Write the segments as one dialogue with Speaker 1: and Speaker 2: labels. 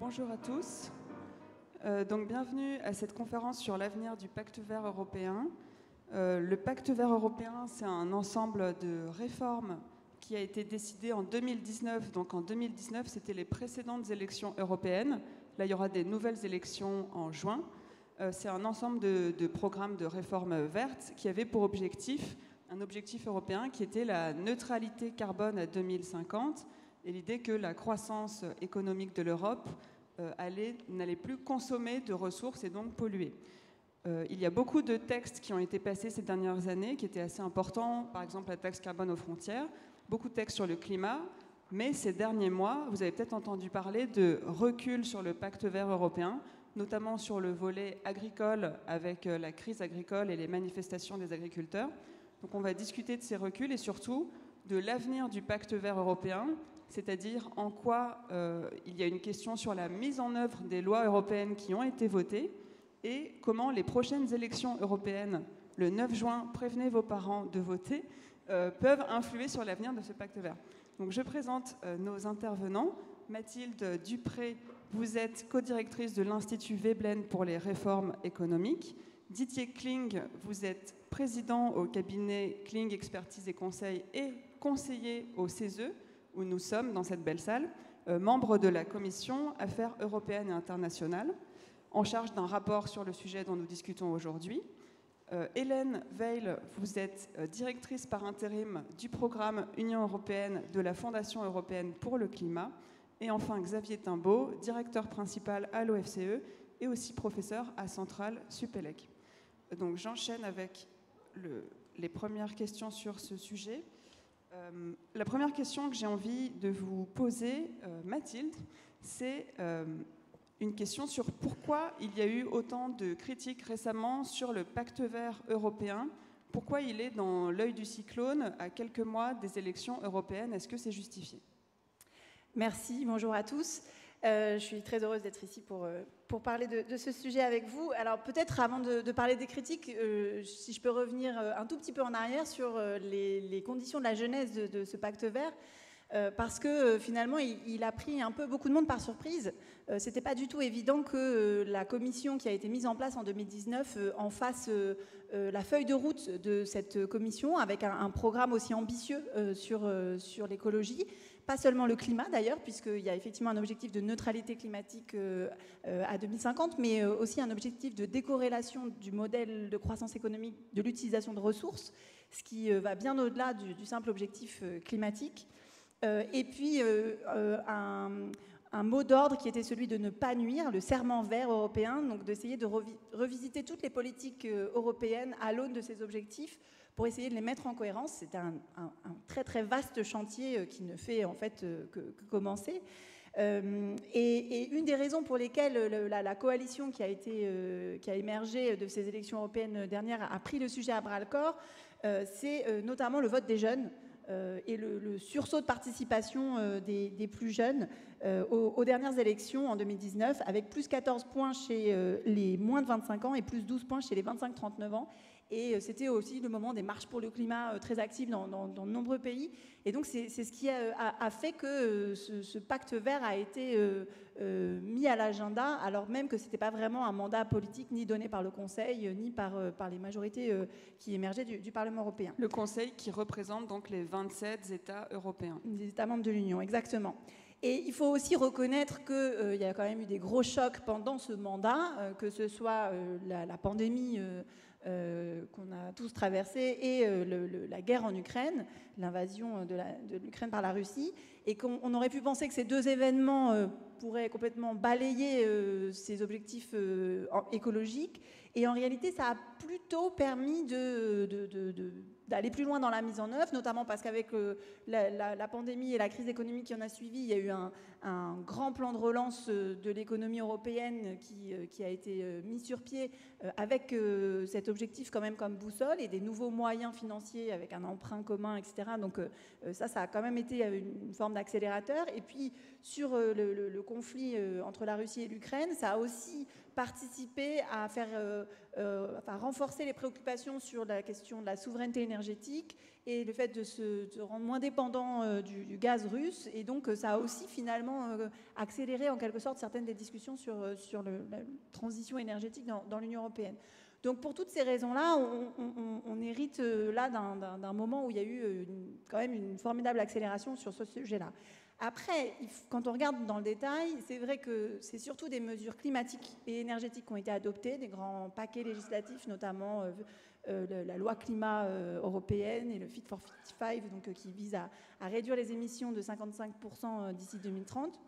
Speaker 1: Bonjour à tous. Donc bienvenue à cette conférence sur l'avenir du Pacte vert européen. Le Pacte vert européen, c'est un ensemble de réformes qui a été décidé en 2019. Donc en 2019, c'était les précédentes élections européennes. Là, il y aura des nouvelles élections en juin. C'est un ensemble de programmes de réformes vertes qui avaient pour objectif un objectif européen qui était la neutralité carbone à 2050 et l'idée que la croissance économique de l'Europe n'allait plus consommer de ressources et donc polluer. Il y a beaucoup de textes qui ont été passés ces dernières années qui étaient assez importants, par exemple la taxe carbone aux frontières, beaucoup de textes sur le climat, mais ces derniers mois, vous avez peut-être entendu parler de recul sur le pacte vert européen, notamment sur le volet agricole avec la crise agricole et les manifestations des agriculteurs. Donc on va discuter de ces reculs et surtout de l'avenir du pacte vert européen, c'est-à-dire en quoi il y a une question sur la mise en œuvre des lois européennes qui ont été votées et comment les prochaines élections européennes, le 9 juin, prévenez vos parents de voter, peuvent influer sur l'avenir de ce pacte vert. Donc je présente nos intervenants. Mathilde Dupré, vous êtes co-directrice de l'Institut Veblen pour les réformes économiques. Didier Kling, vous êtes président au cabinet Kling Expertise et Conseil et conseiller au CESE, où nous sommes dans cette belle salle, membre de la commission Affaires européennes et internationales, en charge d'un rapport sur le sujet dont nous discutons aujourd'hui. Hélène Veil, vous êtes directrice par intérim du programme Union européenne de la Fondation européenne pour le climat. Et enfin Xavier Timbaud, directeur principal à l'OFCE et aussi professeur à Centrale Supélec. Donc j'enchaîne avec les premières questions sur ce sujet. La première question que j'ai envie de vous poser, Mathilde, c'est une question sur pourquoi il y a eu autant de critiques récemment sur le pacte vert européen. Pourquoi il est dans l'œil du cyclone à quelques mois des élections européennes? Est-ce que c'est justifié?
Speaker 2: Merci, bonjour à tous. Je suis très heureuse d'être ici pour parler de ce sujet avec vous. Alors peut-être avant de parler des critiques, si je peux revenir un tout petit peu en arrière sur les conditions de la genèse de ce pacte vert, parce que finalement il a pris un peu beaucoup de monde par surprise. C'était pas du tout évident que la commission qui a été mise en place en 2019 en fasse la feuille de route de cette commission avec un programme aussi ambitieux sur l'écologie. Pas seulement le climat d'ailleurs, puisqu'il y a effectivement un objectif de neutralité climatique à 2050, mais aussi un objectif de décorrélation du modèle de croissance économique de l'utilisation de ressources, ce qui va bien au-delà du simple objectif climatique. Et puis un mot d'ordre qui était celui de ne pas nuire, le serment vert européen, donc d'essayer de revisiter toutes les politiques européennes à l'aune de ces objectifs, pour essayer de les mettre en cohérence. C'est un très très vaste chantier qui ne fait en fait que commencer. Et une des raisons pour lesquelles la coalition qui a émergé de ces élections européennes dernières a pris le sujet à bras-le-corps, c'est notamment le vote des jeunes et le sursaut de participation des plus jeunes aux dernières élections en 2019, avec plus 14 points chez les moins de 25 ans et plus 12 points chez les 25-39 ans. Et c'était aussi le moment des marches pour le climat très actives dans de nombreux pays. Et donc c'est ce qui a fait que ce pacte vert a été mis à l'agenda, alors même que ce n'était pas vraiment un mandat politique ni donné par le Conseil, ni par les majorités qui émergeaient du Parlement européen.
Speaker 1: Le Conseil qui représente donc les 27 États européens.
Speaker 2: Les États membres de l'Union, exactement. Et il faut aussi reconnaître qu'il y a quand même eu des gros chocs pendant ce mandat, que ce soit la pandémie qu'on a tous traversée et la guerre en Ukraine, l'invasion de l'Ukraine par la Russie, et qu'on aurait pu penser que ces deux événements pourraient complètement balayer ces objectifs écologiques. Et en réalité, ça a plutôt permis d'aller plus loin dans la mise en œuvre, notamment parce qu'avec la pandémie et la crise économique qui en a suivi, il y a eu un grand plan de relance de l'économie européenne qui a été mis sur pied avec cet objectif quand même comme boussole et des nouveaux moyens financiers avec un emprunt commun, etc. Donc ça a quand même été une forme d'accélérateur. Et puis sur le conflit entre la Russie et l'Ukraine, ça a aussi participer à renforcer les préoccupations sur la question de la souveraineté énergétique et le fait de se rendre moins dépendant du gaz russe. Et donc, ça a aussi finalement accéléré en quelque sorte certaines des discussions sur la transition énergétique dans l'Union européenne. Donc, pour toutes ces raisons-là, on hérite là d'un moment où il y a eu quand même une formidable accélération sur ce sujet-là. Après, quand on regarde dans le détail, c'est vrai que c'est surtout des mesures climatiques et énergétiques qui ont été adoptées, des grands paquets législatifs, notamment la loi climat européenne et le Fit for 55, donc, qui vise à réduire les émissions de 55% d'ici 2030.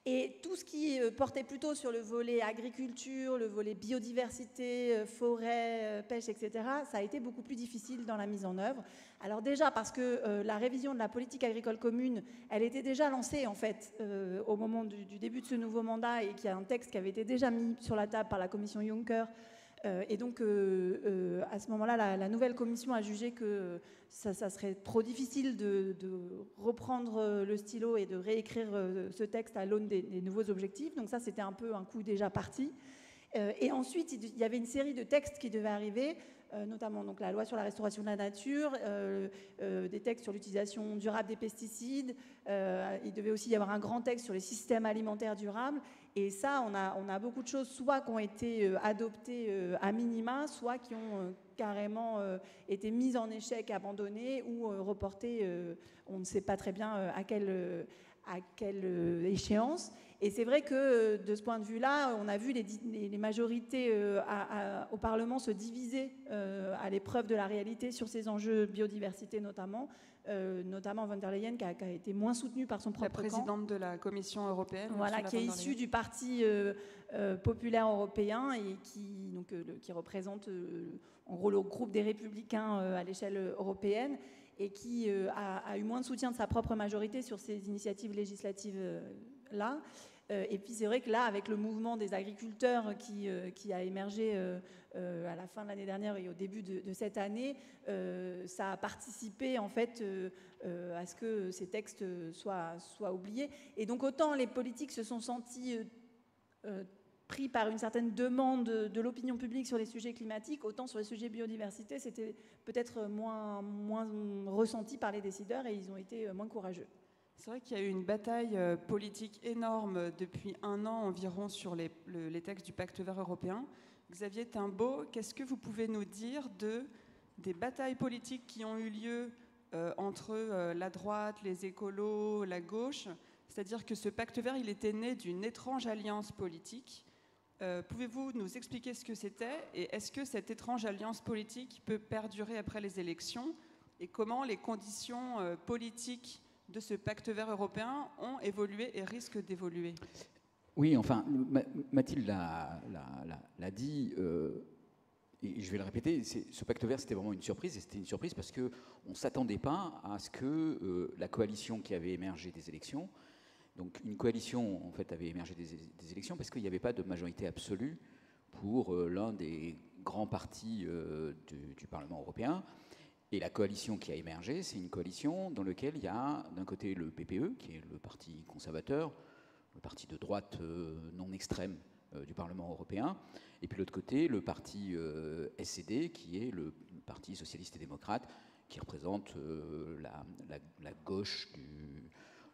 Speaker 2: Et tout ce qui portait plutôt sur le volet agriculture, le volet biodiversité, forêt, pêche, etc., ça a été beaucoup plus difficile dans la mise en œuvre. Alors déjà parce que la révision de la politique agricole commune, elle était déjà lancée en fait au moment du début de ce nouveau mandat et qu'il y a un texte qui avait été déjà mis sur la table par la commission Juncker. Et donc, à ce moment-là, la nouvelle commission a jugé que ça serait trop difficile de reprendre le stylo et de réécrire ce texte à l'aune des nouveaux objectifs. Donc ça, c'était un peu un coup déjà parti. Et ensuite, il y avait une série de textes qui devaient arriver, notamment donc, la loi sur la restauration de la nature, des textes sur l'utilisation durable des pesticides. Il devait aussi y avoir un grand texte sur les systèmes alimentaires durables. Et ça, on a beaucoup de choses, soit qui ont été adoptées à minima, soit qui ont carrément été mises en échec, abandonnées ou reportées, on ne sait pas très bien à quelle échéance. Et c'est vrai que de ce point de vue-là, on a vu les majorités au Parlement se diviser à l'épreuve de la réalité sur ces enjeux biodiversité notamment von der Leyen qui a été moins soutenue par son propre camp.
Speaker 1: La présidente de la Commission européenne.
Speaker 2: Voilà, qui est issue du Parti populaire européen et qui représente en gros le groupe des Républicains à l'échelle européenne et qui a eu moins de soutien de sa propre majorité sur ces initiatives législatives-là. Et puis c'est vrai que là, avec le mouvement des agriculteurs qui a émergé à la fin de l'année dernière et au début de cette année, ça a participé en fait à ce que ces textes soient oubliés. Et donc autant les politiques se sont sentis pris par une certaine demande de l'opinion publique sur les sujets climatiques, autant sur les sujets biodiversité, c'était peut-être moins ressenti par les décideurs et ils ont été moins courageux.
Speaker 1: C'est vrai qu'il y a eu une bataille politique énorme depuis un an environ sur les textes du Pacte vert européen. Xavier Timbaud, qu'est-ce que vous pouvez nous dire des batailles politiques qui ont eu lieu entre la droite, les écolos, la gauche? C'est-à-dire que ce Pacte vert, il était né d'une étrange alliance politique. Pouvez-vous nous expliquer ce que c'était et est-ce que cette étrange alliance politique peut perdurer après les élections et comment les conditions politiques de ce pacte vert européen ont évolué et risquent d'évoluer?
Speaker 3: Oui, enfin, Mathilde l'a dit, et je vais le répéter, ce pacte vert, c'était vraiment une surprise, et c'était une surprise parce qu'on ne s'attendait pas à ce que la coalition qui avait émergé des élections, donc une coalition, en fait, avait émergé des élections parce qu'il n'y avait pas de majorité absolue pour l'un des grands partis du Parlement européen. Et la coalition qui a émergé, c'est une coalition dans laquelle il y a d'un côté le PPE, qui est le parti conservateur, le parti de droite non extrême du Parlement européen, et puis de l'autre côté le parti SED, qui est le parti socialiste et démocrate, qui représente la gauche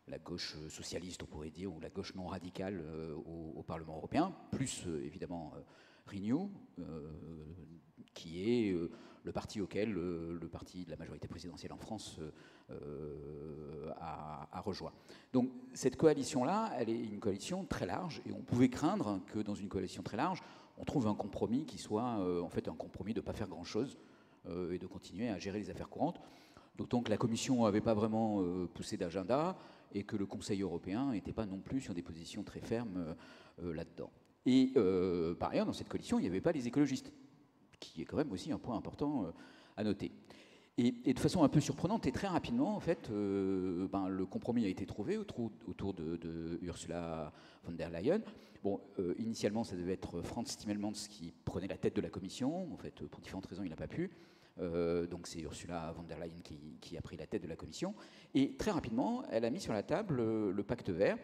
Speaker 3: la gauche socialiste, on pourrait dire, ou la gauche non radicale au Parlement européen, plus évidemment Renew, qui est le parti auquel le parti de la majorité présidentielle en France a rejoint. Donc cette coalition-là, elle est une coalition très large, et on pouvait craindre que dans une coalition très large, on trouve un compromis qui soit en fait un compromis de ne pas faire grand-chose et de continuer à gérer les affaires courantes. D'autant que la Commission n'avait pas vraiment poussé d'agenda et que le Conseil européen n'était pas non plus sur des positions très fermes là-dedans. Et par ailleurs, dans cette coalition, il n'y avait pas les écologistes, qui est quand même aussi un point important à noter. Et de façon un peu surprenante et très rapidement, en fait, le compromis a été trouvé autour de Ursula von der Leyen. Bon, initialement, ça devait être Frans Timmermans qui prenait la tête de la Commission. En fait, pour différentes raisons, il n'a pas pu. Donc c'est Ursula von der Leyen qui a pris la tête de la Commission. Et très rapidement, elle a mis sur la table le pacte vert,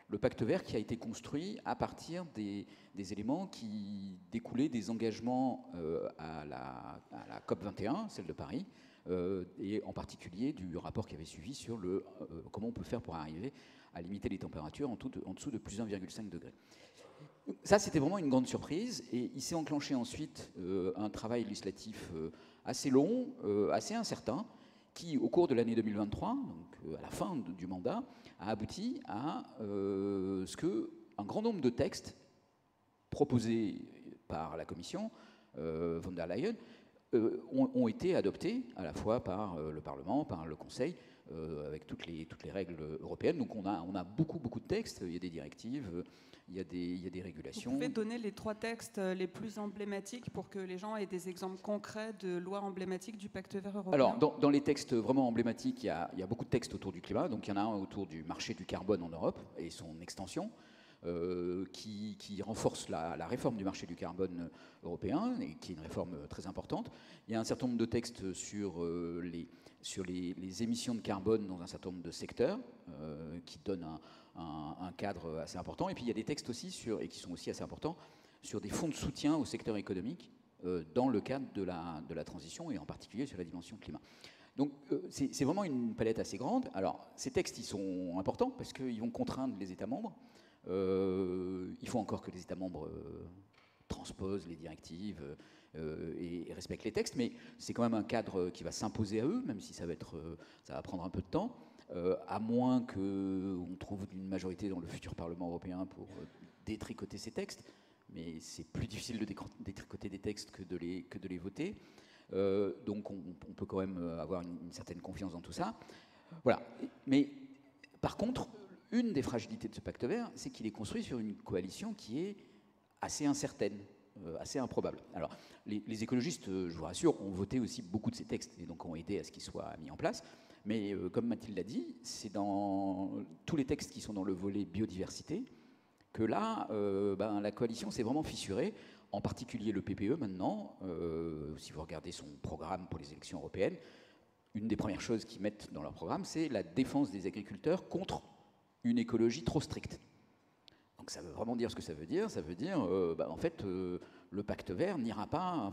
Speaker 3: le pacte vert qui a été construit à partir des éléments qui découlaient des engagements à la COP 21, celle de Paris, et en particulier du rapport qui avait suivi sur comment on peut faire pour arriver à limiter les températures en dessous de plus 1,5 degré. Ça, c'était vraiment une grande surprise, et il s'est enclenché ensuite un travail législatif assez long, assez incertain, qui, au cours de l'année 2023, donc à la fin du mandat, a abouti à ce qu'un grand nombre de textes proposés par la Commission von der Leyen ont été adoptés à la fois par le Parlement, par le Conseil, avec toutes les règles européennes. Donc on a beaucoup de textes, il y a des directives, il y a des régulations.
Speaker 1: Vous pouvez donner les 3 textes les plus emblématiques pour que les gens aient des exemples concrets de lois emblématiques du Pacte vert européen?
Speaker 3: Alors, dans les textes vraiment emblématiques, il y a beaucoup de textes autour du climat. Donc il y en a un autour du marché du carbone en Europe et son extension, qui renforce la réforme du marché du carbone européen, et qui est une réforme très importante. Il y a un certain nombre de textes sur les émissions de carbone dans un certain nombre de secteurs, qui donnent un cadre assez important. Et puis il y a des textes aussi et qui sont aussi assez importants, sur des fonds de soutien au secteur économique dans le cadre de la transition, et en particulier sur la dimension climat. Donc c'est vraiment une palette assez grande. Alors ces textes, ils sont importants parce qu'ils vont contraindre les États membres. Il faut encore que les États membres transposent les directives et respectent les textes, mais c'est quand même un cadre qui va s'imposer à eux, même si ça va prendre un peu de temps, à moins qu'on trouve une majorité dans le futur Parlement européen pour détricoter ces textes. Mais c'est plus difficile de détricoter des textes que de les voter. Donc on peut quand même avoir une certaine confiance dans tout ça. Voilà. Mais par contre, une des fragilités de ce pacte vert, c'est qu'il est construit sur une coalition qui est assez incertaine, assez improbable. Alors, les écologistes, je vous rassure, ont voté aussi beaucoup de ces textes et donc ont aidé à ce qu'ils soient mis en place. Mais comme Mathilde l'a dit, c'est dans tous les textes qui sont dans le volet biodiversité que là, la coalition s'est vraiment fissurée, en particulier le PPE maintenant. Si vous regardez son programme pour les élections européennes, une des premières choses qu'ils mettent dans leur programme, c'est la défense des agriculteurs contre une écologie trop stricte. Donc ça veut vraiment dire ce que ça veut dire. Ça veut dire, en fait, le pacte vert n'ira pas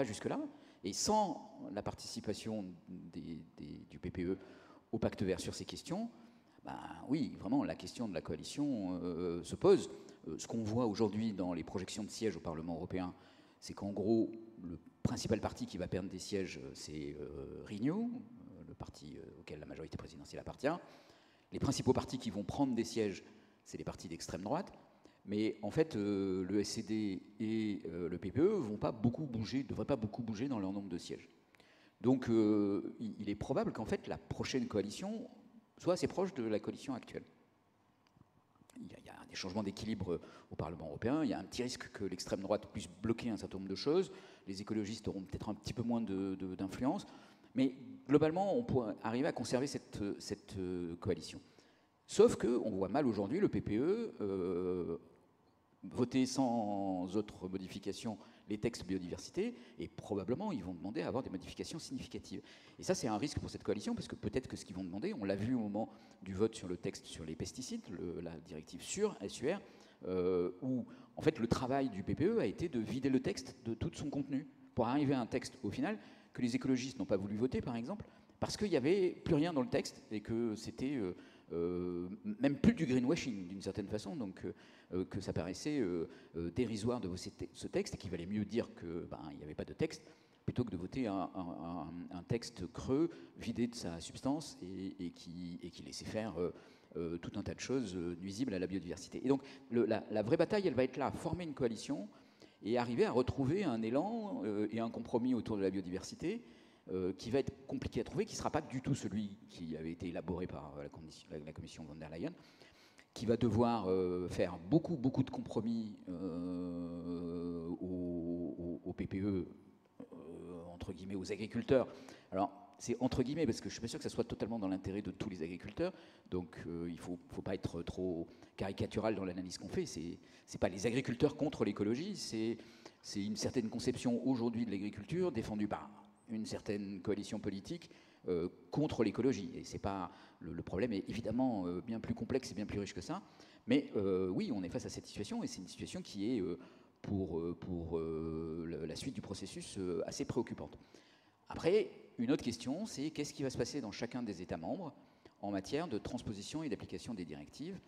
Speaker 3: jusque-là. Et sans la participation du PPE au pacte vert sur ces questions, oui, vraiment, la question de la coalition se pose. Ce qu'on voit aujourd'hui dans les projections de sièges au Parlement européen, c'est qu'en gros, le principal parti qui va perdre des sièges, c'est Renew, le parti auquel la majorité présidentielle appartient. Les principaux partis qui vont prendre des sièges, c'est les partis d'extrême droite. Mais en fait, le SED et le PPE ne devraient pas beaucoup bouger dans leur nombre de sièges. Donc il est probable qu'en fait, la prochaine coalition soit assez proche de la coalition actuelle. Il y a des changements d'équilibre au Parlement européen. Il y a un petit risque que l'extrême droite puisse bloquer un certain nombre de choses. Les écologistes auront peut-être un petit peu moins d'influence. Mais globalement, on pourrait arriver à conserver cette coalition. Sauf qu'on voit mal aujourd'hui le PPE voter sans autre modification les textes biodiversité, et probablement ils vont demander à avoir des modifications significatives. Et ça, c'est un risque pour cette coalition, parce que peut-être que ce qu'ils vont demander, on l'a vu au moment du vote sur le texte sur les pesticides, la directive SUR, où en fait le travail du PPE a été de vider le texte de tout son contenu, pour arriver à un texte au final que les écologistes n'ont pas voulu voter, par exemple, parce qu'il n'y avait plus rien dans le texte, et que c'était même plus du greenwashing d'une certaine façon, donc que ça paraissait dérisoire de voter ce texte, et qu'il valait mieux dire qu'il n'y avait pas de texte, plutôt que de voter un texte creux, vidé de sa substance, et qui laissait faire tout un tas de choses nuisibles à la biodiversité. Et donc la vraie bataille, elle va être là, former une coalition et arriver à retrouver un élan et un compromis autour de la biodiversité, qui va être compliqué à trouver, qui ne sera pas du tout celui qui avait été élaboré par la commission von der Leyen, qui va devoir faire beaucoup de compromis au PPE, entre guillemets, aux agriculteurs. Alors, c'est entre guillemets, parce que je ne suis pas sûr que ça soit totalement dans l'intérêt de tous les agriculteurs, donc il ne faut pas être trop caricatural dans l'analyse qu'on fait. Ce n'est pas les agriculteurs contre l'écologie, c'est une certaine conception aujourd'hui de l'agriculture, défendue par une certaine coalition politique, contre l'écologie. Et c'est pas, le problème est évidemment bien plus complexe et bien plus riche que ça. Mais oui, on est face à cette situation, et c'est une situation qui est, pour la suite du processus, assez préoccupante. Après, une autre question, c'est qu'est-ce qui va se passer dans chacun des États membres en matière de transposition et d'application des directives.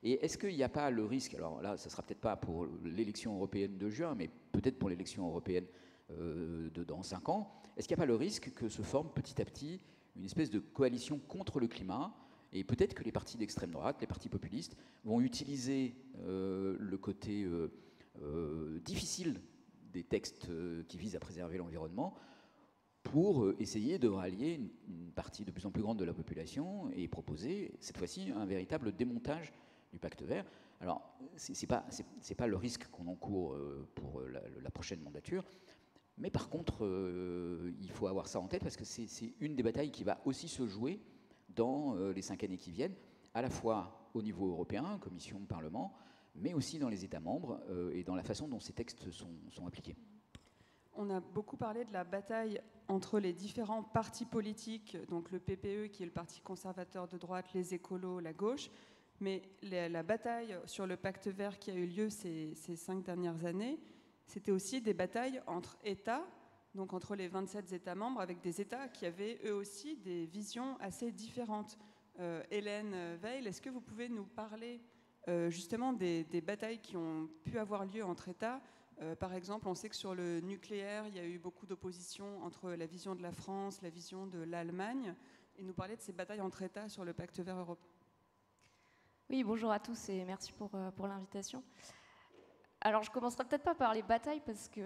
Speaker 3: Et est-ce qu'il n'y a pas le risque, alors là, ça ne sera peut-être pas pour l'élection européenne de juin, mais peut-être pour l'élection européenne dans 5 ans, est-ce qu'il n'y a pas le risque que se forme petit à petit une espèce de coalition contre le climat, et peut-être que les partis d'extrême droite, les partis populistes, vont utiliser le côté difficile des textes qui visent à préserver l'environnement pour essayer de rallier une partie de plus en plus grande de la population et proposer, cette fois-ci, un véritable démontage du pacte vert. Alors, c'est pas le risque qu'on encourt pour la prochaine mandature, mais par contre, il faut avoir ça en tête, parce que c'est une des batailles qui va aussi se jouer dans les 5 années qui viennent, à la fois au niveau européen, Commission, Parlement, mais aussi dans les États membres et dans la façon dont ces textes sont appliqués.
Speaker 1: On a beaucoup parlé de la bataille entre les différents partis politiques, donc le PPE qui est le parti conservateur de droite, les écolos, la gauche, mais la bataille sur le pacte vert qui a eu lieu ces 5 dernières années, c'était aussi des batailles entre États, donc entre les 27 États membres, avec des États qui avaient eux aussi des visions assez différentes. Hélène Veil, est-ce que vous pouvez nous parler justement des batailles qui ont pu avoir lieu entre États? Par exemple, on sait que sur le nucléaire, il y a eu beaucoup d'opposition entre la vision de la France, la vision de l'Allemagne, et nous parler de ces batailles entre États sur le pacte vert européen.
Speaker 4: Oui, bonjour à tous et merci pour l'invitation. Alors, je commencerai peut-être pas par les batailles, parce que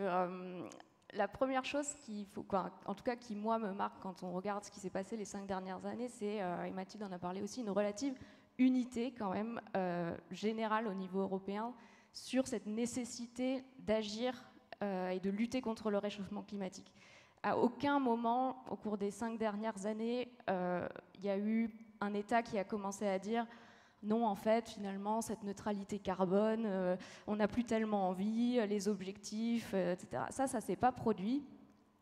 Speaker 4: la première chose qu'il faut, en tout cas qui moi me marque quand on regarde ce qui s'est passé les 5 dernières années, c'est, et Mathilde en a parlé aussi, une relative unité quand même générale au niveau européen sur cette nécessité d'agir et de lutter contre le réchauffement climatique. À aucun moment, au cours des 5 dernières années, il y a eu un État qui a commencé à dire non, en fait, finalement, cette neutralité carbone, on n'a plus tellement envie, les objectifs, etc. Ça ne s'est pas produit.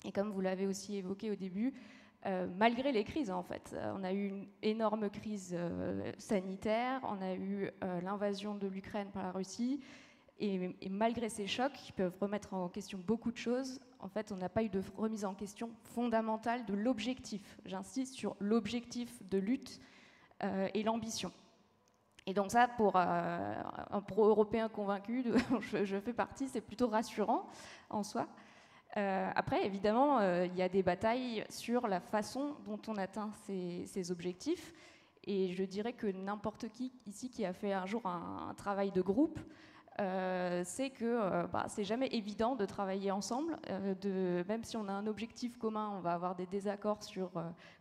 Speaker 4: Et comme vous l'avez aussi évoqué au début, malgré les crises, en fait. On a eu une énorme crise sanitaire, on a eu l'invasion de l'Ukraine par la Russie, et malgré ces chocs qui peuvent remettre en question beaucoup de choses, en fait, on n'a pas eu de remise en question fondamentale de l'objectif. J'insiste sur l'objectif de lutte et l'ambition. Et donc ça, pour un pro-européen convaincu, je fais partie, c'est plutôt rassurant en soi. Après, évidemment, il y a des batailles sur la façon dont on atteint ces objectifs. Et je dirais que n'importe qui ici qui a fait un jour un travail de groupe sait que c'est jamais évident de travailler ensemble. Même si on a un objectif commun, on va avoir des désaccords sur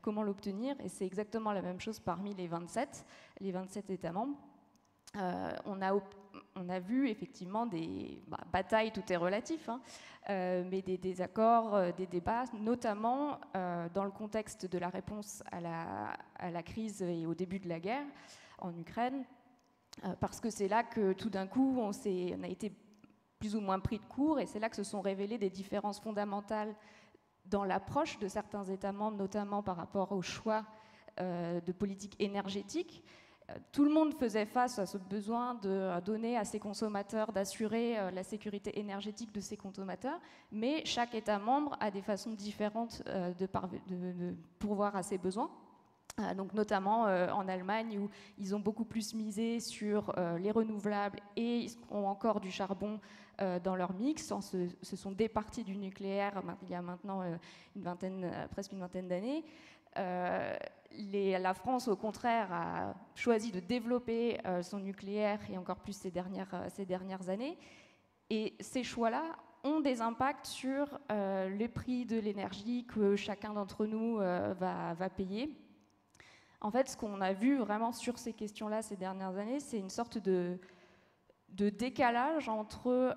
Speaker 4: comment l'obtenir. Et c'est exactement la même chose parmi les 27 États membres. On a vu effectivement des batailles, tout est relatif, hein, mais des désaccords, des débats, notamment dans le contexte de la réponse à la crise et au début de la guerre en Ukraine, parce que c'est là que tout d'un coup on a été plus ou moins pris de court, et c'est là que se sont révélées des différences fondamentales dans l'approche de certains États membres, notamment par rapport au choix de politique énergétique. Tout le monde faisait face à ce besoin de donner à ses consommateurs, d'assurer la sécurité énergétique de ses consommateurs, mais chaque État membre a des façons différentes de pourvoir à ses besoins. Donc notamment en Allemagne, où ils ont beaucoup plus misé sur les renouvelables et ils ont encore du charbon dans leur mix, se sont départis du nucléaire il y a maintenant presque une vingtaine d'années. La France, au contraire, a choisi de développer son nucléaire, et encore plus ces dernières années. Et ces choix-là ont des impacts sur les prix de l'énergie que chacun d'entre nous va payer. En fait, ce qu'on a vu vraiment sur ces questions-là ces dernières années, c'est une sorte de décalage entre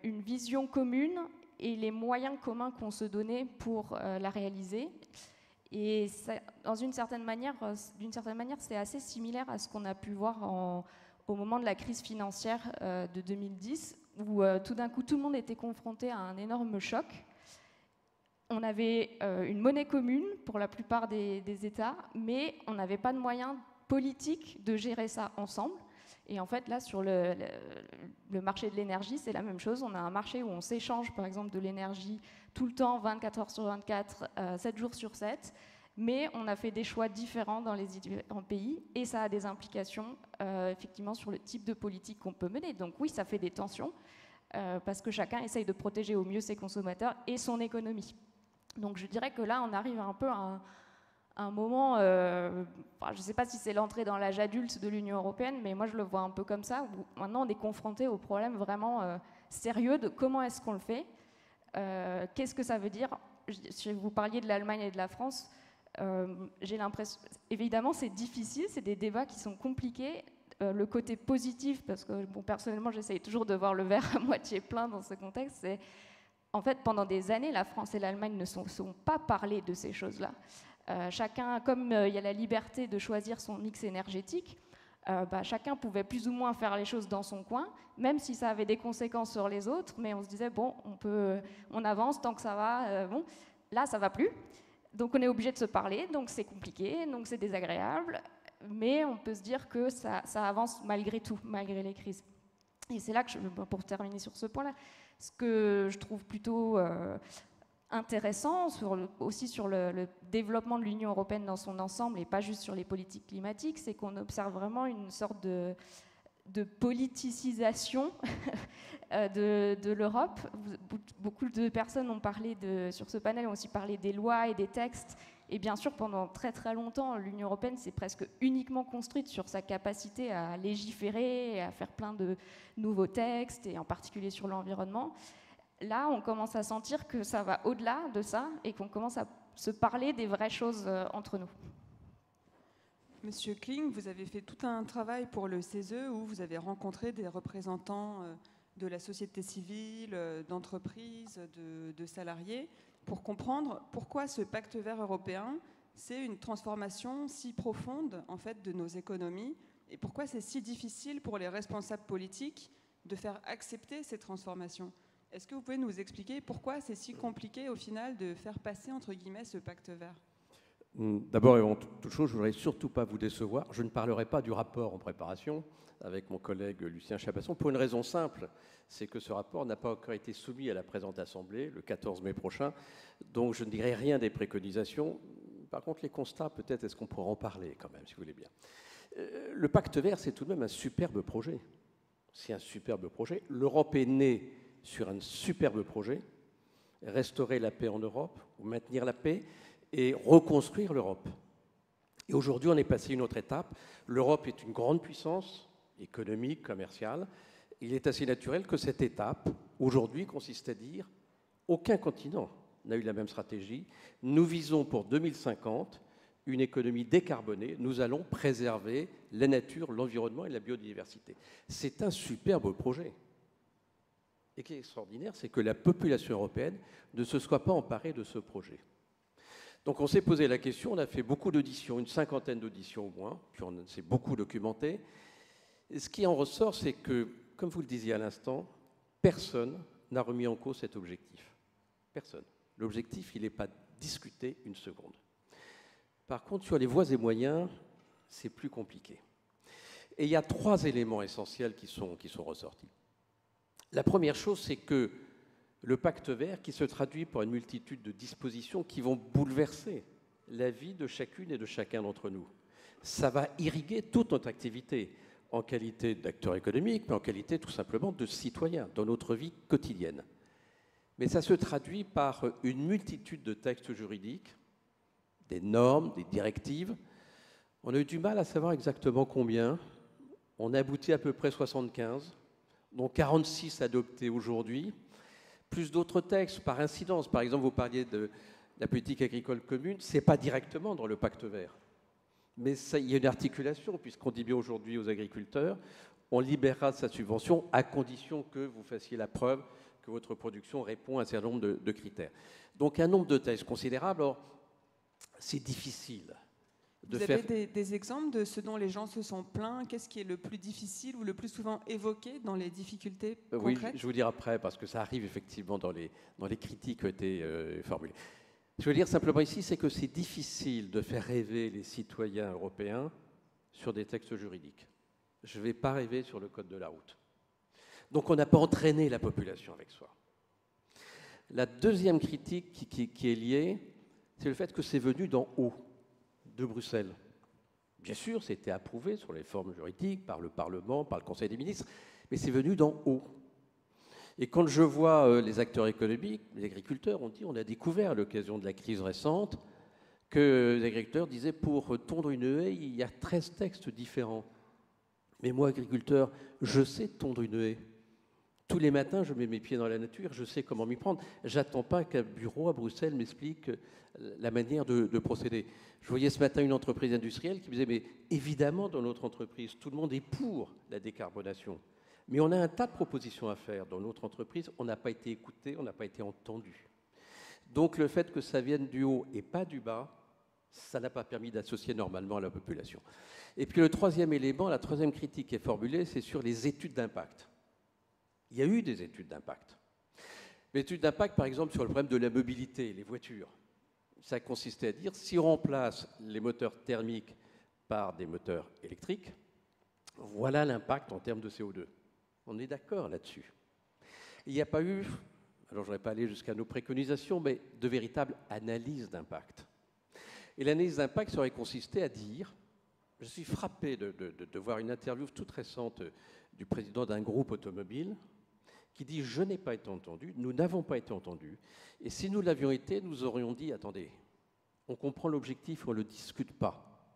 Speaker 4: une vision commune et les moyens communs qu'on se donnait pour la réaliser. Et ça, d'une certaine manière, c'est assez similaire à ce qu'on a pu voir au moment de la crise financière de 2010, où tout d'un coup, tout le monde était confronté à un énorme choc. on avait une monnaie commune pour la plupart des États, mais on n'avait pas de moyens politiques de gérer ça ensemble. Et en fait, là, sur le marché de l'énergie, c'est la même chose. On a un marché où on s'échange, par exemple, de l'énergie tout le temps, 24 heures sur 24, 7 jours sur 7. Mais on a fait des choix différents dans les différents pays. Et ça a des implications, effectivement, sur le type de politique qu'on peut mener. Donc oui, ça fait des tensions, parce que chacun essaye de protéger au mieux ses consommateurs et son économie. Donc je dirais que là, on arrive un peu à un moment, je ne sais pas si c'est l'entrée dans l'âge adulte de l'Union européenne, mais moi je le vois un peu comme ça, où maintenant on est confronté au problème vraiment sérieux de comment est-ce qu'on le fait, qu'est-ce que ça veut dire. Si vous parliez de l'Allemagne et de la France, j'ai l'impression, évidemment c'est difficile, c'est des débats qui sont compliqués. Le côté positif, parce que bon, personnellement j'essaye toujours de voir le verre à moitié plein dans ce contexte, c'est en fait, pendant des années, la France et l'Allemagne ne sont pas parlé de ces choses-là. Chacun, comme il y a la liberté de choisir son mix énergétique, chacun pouvait plus ou moins faire les choses dans son coin, même si ça avait des conséquences sur les autres, mais on se disait, bon, on avance tant que ça va. Bon, là, ça va plus. Donc, on est obligé de se parler, donc c'est compliqué, donc c'est désagréable, mais on peut se dire que ça avance malgré tout, malgré les crises. Et c'est là que, pour terminer sur ce point-là, ce que je trouve plutôt intéressant, aussi sur le développement de l'Union européenne dans son ensemble, et pas juste sur les politiques climatiques, c'est qu'on observe vraiment une sorte de politicisation de l'Europe. Beaucoup de personnes ont parlé, sur ce panel, ont aussi parlé des lois et des textes. Et bien sûr, pendant très très longtemps, l'Union européenne s'est presque uniquement construite sur sa capacité à légiférer et à faire plein de nouveaux textes, et en particulier sur l'environnement. Là, on commence à sentir que ça va au-delà de ça et qu'on commence à se parler des vraies choses entre nous.
Speaker 1: Monsieur Kling, vous avez fait tout un travail pour le CESE où vous avez rencontré des représentants de la société civile, d'entreprises, de salariés, pour comprendre pourquoi ce pacte vert européen, c'est une transformation si profonde en fait, de nos économies, et pourquoi c'est si difficile pour les responsables politiques de faire accepter ces transformations. Est-ce que vous pouvez nous expliquer pourquoi c'est si compliqué au final de faire passer entre guillemets ce pacte vert ?
Speaker 5: D'abord et avant toute chose, je ne voudrais surtout pas vous décevoir. Je ne parlerai pas du rapport en préparation avec mon collègue Lucien Chabasson pour une raison simple, c'est que ce rapport n'a pas encore été soumis à la présente Assemblée le 14 mai prochain, donc je ne dirai rien des préconisations. Par contre, les constats, peut-être, est-ce qu'on pourra en parler quand même, si vous voulez bien. Le pacte vert, c'est tout de même un superbe projet. C'est un superbe projet. L'Europe est née sur un superbe projet, restaurer la paix en Europe, ou maintenir la paix, et reconstruire l'Europe. Et aujourd'hui, on est passé à une autre étape. L'Europe est une grande puissance économique, commerciale. Il est assez naturel que cette étape, aujourd'hui, consiste à dire aucun continent n'a eu la même stratégie. Nous visons pour 2050 une économie décarbonée. Nous allons préserver la nature, l'environnement et la biodiversité. C'est un superbe projet. Et ce qui est extraordinaire, c'est que la population européenne ne se soit pas emparée de ce projet. Donc on s'est posé la question, on a fait beaucoup d'auditions, une cinquantaine d'auditions au moins, puis on s'est beaucoup documenté. Et ce qui en ressort, c'est que, comme vous le disiez à l'instant, personne n'a remis en cause cet objectif. Personne. L'objectif, il n'est pas discuté une seconde. Par contre, sur les voies et moyens, c'est plus compliqué. Et il y a trois éléments essentiels qui sont ressortis. La première chose, c'est que le pacte vert, qui se traduit par une multitude de dispositions qui vont bouleverser la vie de chacune et de chacun d'entre nous. Ça va irriguer toute notre activité, en qualité d'acteur économique, mais en qualité tout simplement de citoyen, dans notre vie quotidienne. Mais ça se traduit par une multitude de textes juridiques, des normes, des directives. On a eu du mal à savoir exactement combien. On a abouti à peu près 75, dont 46 adoptés aujourd'hui, plus d'autres textes par incidence. Par exemple, vous parliez de la politique agricole commune, ce n'est pas directement dans le pacte vert. Mais ça, il y a une articulation, puisqu'on dit bien aujourd'hui aux agriculteurs, on libérera de sa subvention à condition que vous fassiez la preuve que votre production répond à un certain nombre de critères. Donc un nombre de textes considérable. Alors, c'est difficile
Speaker 1: Vous avez des exemples de ce dont les gens se sont plaints? Qu'est-ce qui est le plus difficile ou le plus souvent évoqué dans les difficultés concrètes?
Speaker 5: Oui, je vais vous dire après, parce que ça arrive effectivement dans les critiques qui ont été formulées. Je veux dire simplement ici, c'est que c'est difficile de faire rêver les citoyens européens sur des textes juridiques. Je ne vais pas rêver sur le code de la route. Donc on n'a pas entraîné la population avec soi. La deuxième critique qui est liée, c'est le fait que c'est venu d'en haut, de Bruxelles. Bien sûr, c'était approuvé sur les formes juridiques par le Parlement, par le Conseil des ministres, mais c'est venu d'en haut. Et quand je vois les acteurs économiques, les agriculteurs, on a découvert à l'occasion de la crise récente que les agriculteurs disaient pour tondre une haie, il y a 13 textes différents. Mais moi, agriculteur, je sais tondre une haie. Tous les matins, je mets mes pieds dans la nature, je sais comment m'y prendre. J'attends pas qu'un bureau à Bruxelles m'explique la manière de procéder. Je voyais ce matin une entreprise industrielle qui me disait, mais évidemment, dans notre entreprise, tout le monde est pour la décarbonation. Mais on a un tas de propositions à faire dans notre entreprise, on n'a pas été écouté, on n'a pas été entendu. Donc le fait que ça vienne du haut et pas du bas, ça n'a pas permis d'associer normalement la population. Et puis le troisième élément, la troisième critique qui est formulée, c'est sur les études d'impact. Il y a eu des études d'impact. L'étude d'impact, par exemple, sur le problème de la mobilité, les voitures, ça consistait à dire, si on remplace les moteurs thermiques par des moteurs électriques, voilà l'impact en termes de CO2. On est d'accord là-dessus. Il n'y a pas eu, alors je ne vais pas aller jusqu'à nos préconisations, mais de véritable analyse d'impact. Et l'analyse d'impact serait consisté à dire, je suis frappé de voir une interview toute récente du président d'un groupe automobile qui dit « Je n'ai pas été entendu, nous n'avons pas été entendus, et si nous l'avions été, nous aurions dit « Attendez, on comprend l'objectif, on ne le discute pas. »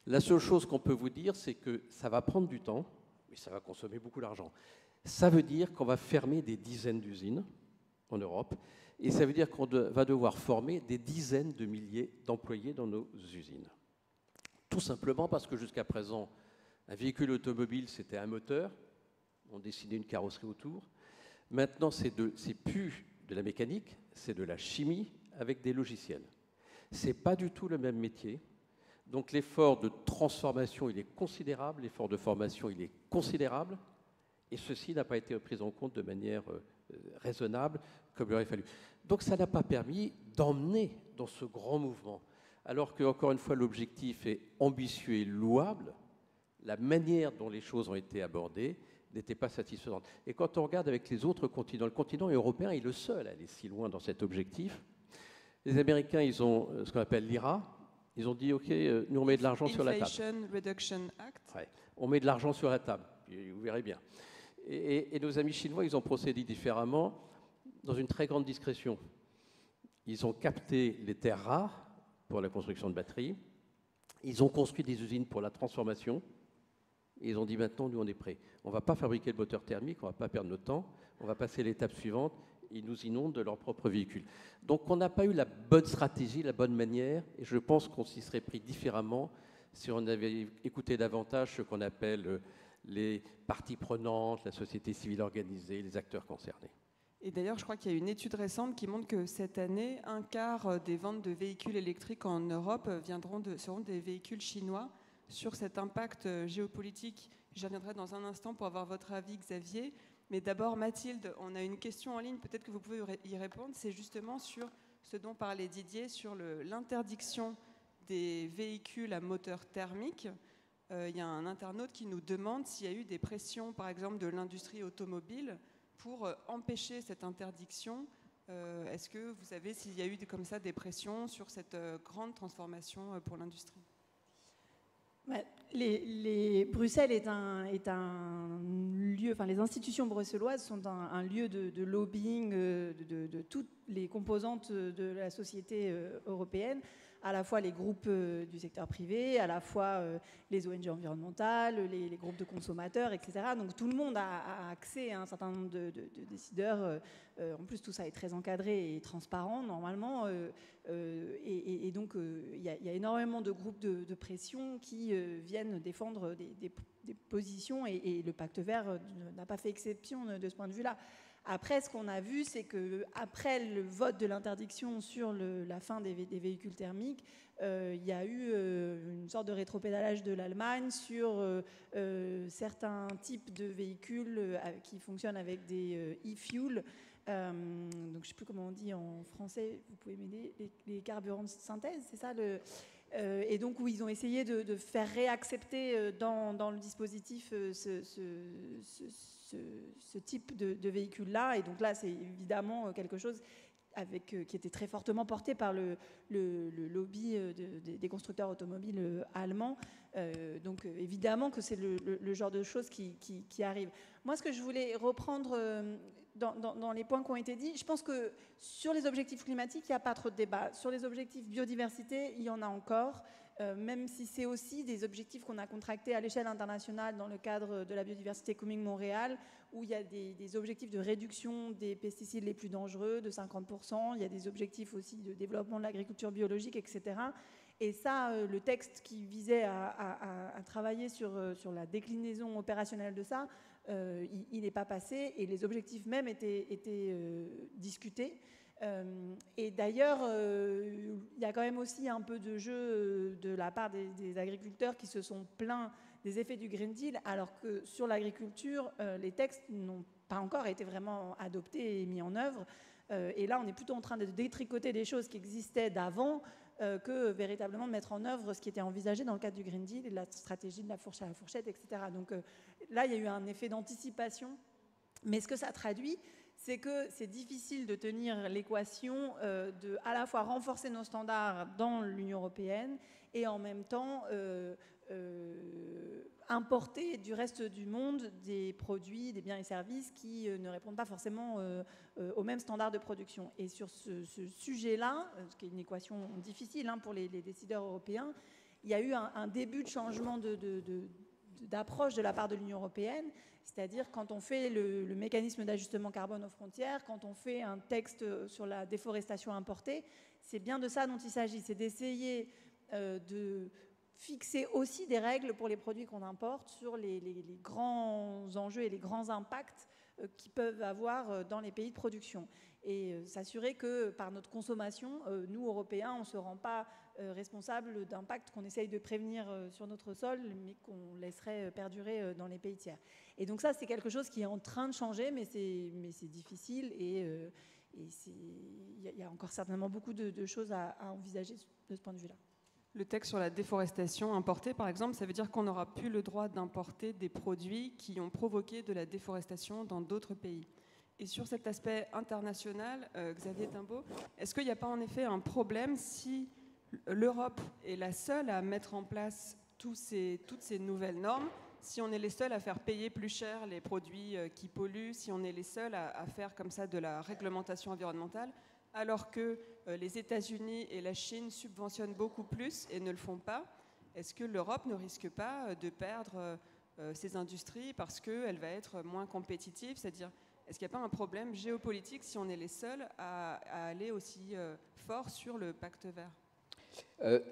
Speaker 5: La seule chose qu'on peut vous dire, c'est que ça va prendre du temps, mais ça va consommer beaucoup d'argent. Ça veut dire qu'on va fermer des dizaines d'usines en Europe, et ça veut dire qu'on va devoir former des dizaines de milliers d'employés dans nos usines. Tout simplement parce que jusqu'à présent, un véhicule automobile, c'était un moteur, on dessinait une carrosserie autour. Maintenant, c'est plus de la mécanique, c'est de la chimie avec des logiciels. Ce n'est pas du tout le même métier. Donc l'effort de transformation, il est considérable, l'effort de formation, il est considérable, et ceci n'a pas été pris en compte de manière raisonnable, comme il aurait fallu. Donc ça n'a pas permis d'emmener dans ce grand mouvement. Alors que, encore une fois, l'objectif est ambitieux et louable, la manière dont les choses ont été abordées n'était pas satisfaisante. Et quand on regarde avec les autres continents, le continent européen est le seul à aller si loin dans cet objectif. Les Américains, ils ont ce qu'on appelle l'IRA. Ils ont dit, OK, nous on met de l'argent sur la table.
Speaker 1: Inflation Reduction Act.
Speaker 5: Ouais, on met de l'argent sur la table, vous verrez bien. Et nos amis chinois, ils ont procédé différemment, dans une très grande discrétion. Ils ont capté les terres rares pour la construction de batteries. Ils ont construit des usines pour la transformation. Et ils ont dit maintenant, nous, on est prêts. On ne va pas fabriquer le moteur thermique, on ne va pas perdre notre temps. On va passer à l'étape suivante. Ils nous inondent de leurs propres véhicules. Donc, on n'a pas eu la bonne stratégie, la bonne manière. Et je pense qu'on s'y serait pris différemment si on avait écouté davantage ce qu'on appelle les parties prenantes, la société civile organisée, les acteurs concernés.
Speaker 1: Et d'ailleurs, je crois qu'il y a une étude récente qui montre que cette année, un quart des ventes de véhicules électriques en Europe seront des véhicules chinois. Sur cet impact géopolitique, j'y reviendrai dans un instant pour avoir votre avis, Xavier. Mais d'abord, Mathilde, on a une question en ligne, peut-être que vous pouvez y répondre. C'est justement sur ce dont parlait Didier, sur l'interdiction des véhicules à moteur thermique. Il y a un internaute qui nous demande s'il y a eu des pressions, par exemple, de l'industrie automobile pour empêcher cette interdiction. Est-ce que vous savez s'il y a eu comme ça des pressions sur cette grande transformation pour l'industrie ?
Speaker 2: Bruxelles est un lieu, enfin les institutions bruxelloises sont un lieu de lobbying de toutes les composantes de la société européenne, à la fois les groupes du secteur privé, à la fois les ONG environnementales, les groupes de consommateurs, etc. Donc tout le monde a accès à un certain nombre de décideurs. En plus, tout ça est très encadré et transparent normalement. Et donc, il y a énormément de groupes de pression qui viennent défendre des positions et le pacte vert n'a pas fait exception de ce point de vue-là. Après, ce qu'on a vu, c'est qu'après le vote de l'interdiction sur la fin des véhicules thermiques, il y a eu une sorte de rétropédalage de l'Allemagne sur certains types de véhicules qui fonctionnent avec des e-fuels. Donc, je ne sais plus comment on dit en français, vous pouvez m'aider, les carburants de synthèse, c'est ça et donc où ils ont essayé de faire réaccepter dans le dispositif ce type de véhicule-là. Et donc là, c'est évidemment quelque chose qui était très fortement porté par le lobby des constructeurs automobiles allemands. Donc évidemment que c'est le genre de choses qui arrivent. Moi, ce que je voulais reprendre dans les points qui ont été dits, je pense que sur les objectifs climatiques, il n'y a pas trop de débat. Sur les objectifs biodiversité, il y en a encore, même si c'est aussi des objectifs qu'on a contractés à l'échelle internationale dans le cadre de la biodiversité Coming Montréal, où il y a des objectifs de réduction des pesticides les plus dangereux de 50%, il y a des objectifs aussi de développement de l'agriculture biologique, etc. Et ça, le texte qui visait à travailler sur la opérationnelle de ça, il n'est pas passé, et les objectifs même étaient discutés. Et d'ailleurs, il y a quand même aussi un peu de jeu de la part des agriculteurs qui se sont plaints des effets du Green Deal, alors que sur l'agriculture, les textes n'ont pas encore été vraiment adoptés et mis en œuvre. Et là, on est plutôt en train de détricoter des choses qui existaient d'avant que véritablement de mettre en œuvre ce qui était envisagé dans le cadre du Green Deal et de la stratégie de la fourche à la fourchette, etc. Donc là, il y a eu un effet d'anticipation. Mais ce que ça traduit, c'est que c'est difficile de tenir l'équation de à la fois renforcer nos standards dans l'Union européenne et en même temps importer du reste du monde des produits, des biens et services qui ne répondent pas forcément aux mêmes standards de production. Et sur ce sujet-là, ce qui est une équation difficile pour les décideurs européens, il y a eu un début de changement d'approche de la part de l'Union européenne, c'est-à-dire quand on fait le mécanisme d'ajustement carbone aux frontières, quand on fait un texte sur la déforestation importée, c'est bien de ça dont il s'agit, c'est d'essayer de fixer aussi des règles pour les produits qu'on importe sur les grands enjeux et les grands impacts qu'ils peuvent avoir dans les pays de production. Et s'assurer que par notre consommation, nous, Européens, on ne se rend pas responsable d'impacts qu'on essaye de prévenir sur notre sol, mais qu'on laisserait perdurer dans les pays tiers. Et donc ça, c'est quelque chose qui est en train de changer, mais c'est difficile et il y a encore certainement beaucoup de choses à envisager de ce point de vue-là.
Speaker 1: Le texte sur la déforestation importée, par exemple, ça veut dire qu'on n'aura plus le droit d'importer des produits qui ont provoqué de la déforestation dans d'autres pays. Et sur cet aspect international, Xavier Timbaud, est-ce qu'il n'y a pas en effet un problème si l'Europe est la seule à mettre en place toutes ces nouvelles normes, si on est les seuls à faire payer plus cher les produits qui polluent, si on est les seuls à faire comme ça de la réglementation environnementale, alors que les États-Unis et la Chine subventionnent beaucoup plus et ne le font pas? Est-ce que l'Europe ne risque pas de perdre ses industries parce qu'elle va être moins compétitive? C'est-à-dire, est-ce qu'il n'y a pas un problème géopolitique si on est les seuls à aller aussi fort sur le pacte vert?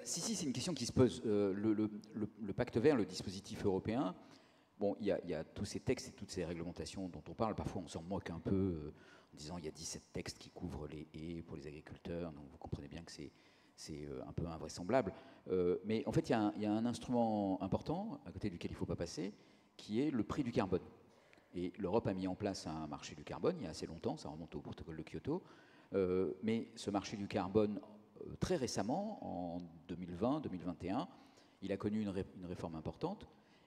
Speaker 3: Si, c'est une question qui se pose. Le pacte vert, le dispositif européen, bon, il y a tous ces textes et toutes ces réglementations dont on parle. Parfois, on s'en moque un peu en disant il y a 17 textes qui couvrent les haies pour les agriculteurs. Donc, vous comprenez bien que c'est un peu invraisemblable. Mais en fait, il y a un instrument important à côté duquel il ne faut pas passer, qui est le prix du carbone. Et l'Europe a mis en place un marché du carbone il y a assez longtemps, ça remonte au protocole de Kyoto. Mais ce marché du carbone, très récemment, en 2020-2021, il a connu une réforme importante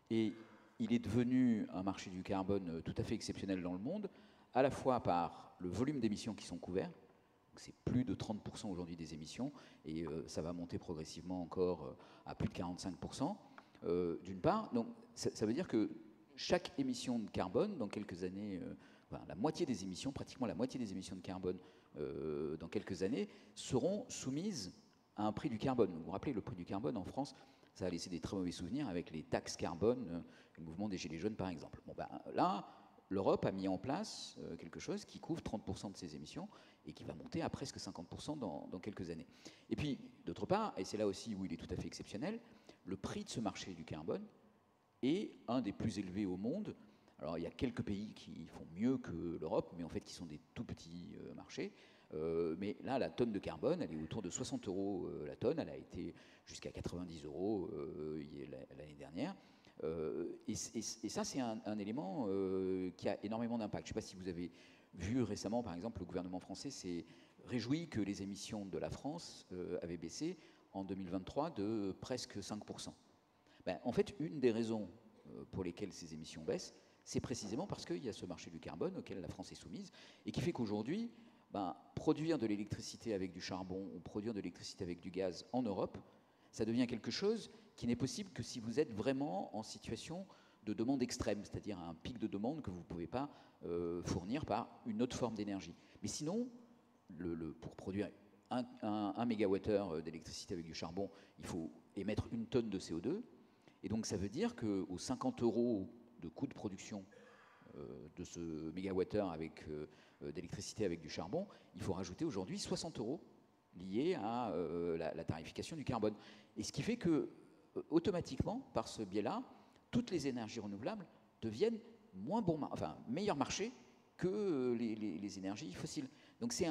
Speaker 3: et il est devenu un marché du carbone tout à fait exceptionnel dans le monde, à la fois par le volume d'émissions qui sont couverts, c'est plus de 30% aujourd'hui des émissions, et ça va monter progressivement encore à plus de 45%, d'une part. Donc ça veut dire que chaque émission de carbone, dans quelques années, la moitié des émissions, pratiquement la moitié des émissions de carbone dans quelques années, seront soumises à un prix du carbone. Vous vous rappelez, le prix du carbone en France, ça a laissé des très mauvais souvenirs avec les taxes carbone, le mouvement des Gilets jaunes par exemple. Bon, là, l'Europe a mis en place quelque chose qui couvre 30% de ses émissions et qui va monter à presque 50% dans quelques années. Et puis, d'autre part, et c'est là aussi où il est tout à fait exceptionnel, le prix de ce marché du carbone est un des plus élevés au monde, Alors il y a quelques pays qui font mieux que l'Europe, mais en fait qui sont des tout petits marchés. Mais là, la tonne de carbone, elle est autour de 60 € la tonne. Elle a été jusqu'à 90 € l'année dernière. Et ça, c'est un élément qui a énormément d'impact. Je ne sais pas si vous avez vu récemment, par exemple, le gouvernement français s'est réjoui que les émissions de la France avaient baissé en 2023 de presque 5%. Ben, en fait, une des raisons pour lesquelles ces émissions baissent, c'est précisément parce qu'il y a ce marché du carbone auquel la France est soumise et qui fait qu'aujourd'hui, produire de l'électricité avec du charbon ou produire de l'électricité avec du gaz en Europe, ça devient quelque chose qui n'est possible que si vous êtes vraiment en situation de demande extrême, c'est-à-dire un pic de demande que vous ne pouvez pas fournir par une autre forme d'énergie. Mais sinon, pour produire 1 mégawattheure d'électricité avec du charbon, il faut émettre 1 tonne de CO2. Et donc ça veut dire qu'aux 50 € de coût de production de ce mégawattheure d'électricité avec du charbon, il faut rajouter aujourd'hui 60 € liés à la tarification du carbone. Et ce qui fait que, automatiquement, par ce biais-là, toutes les énergies renouvelables deviennent meilleur marché que les énergies fossiles. Donc c'est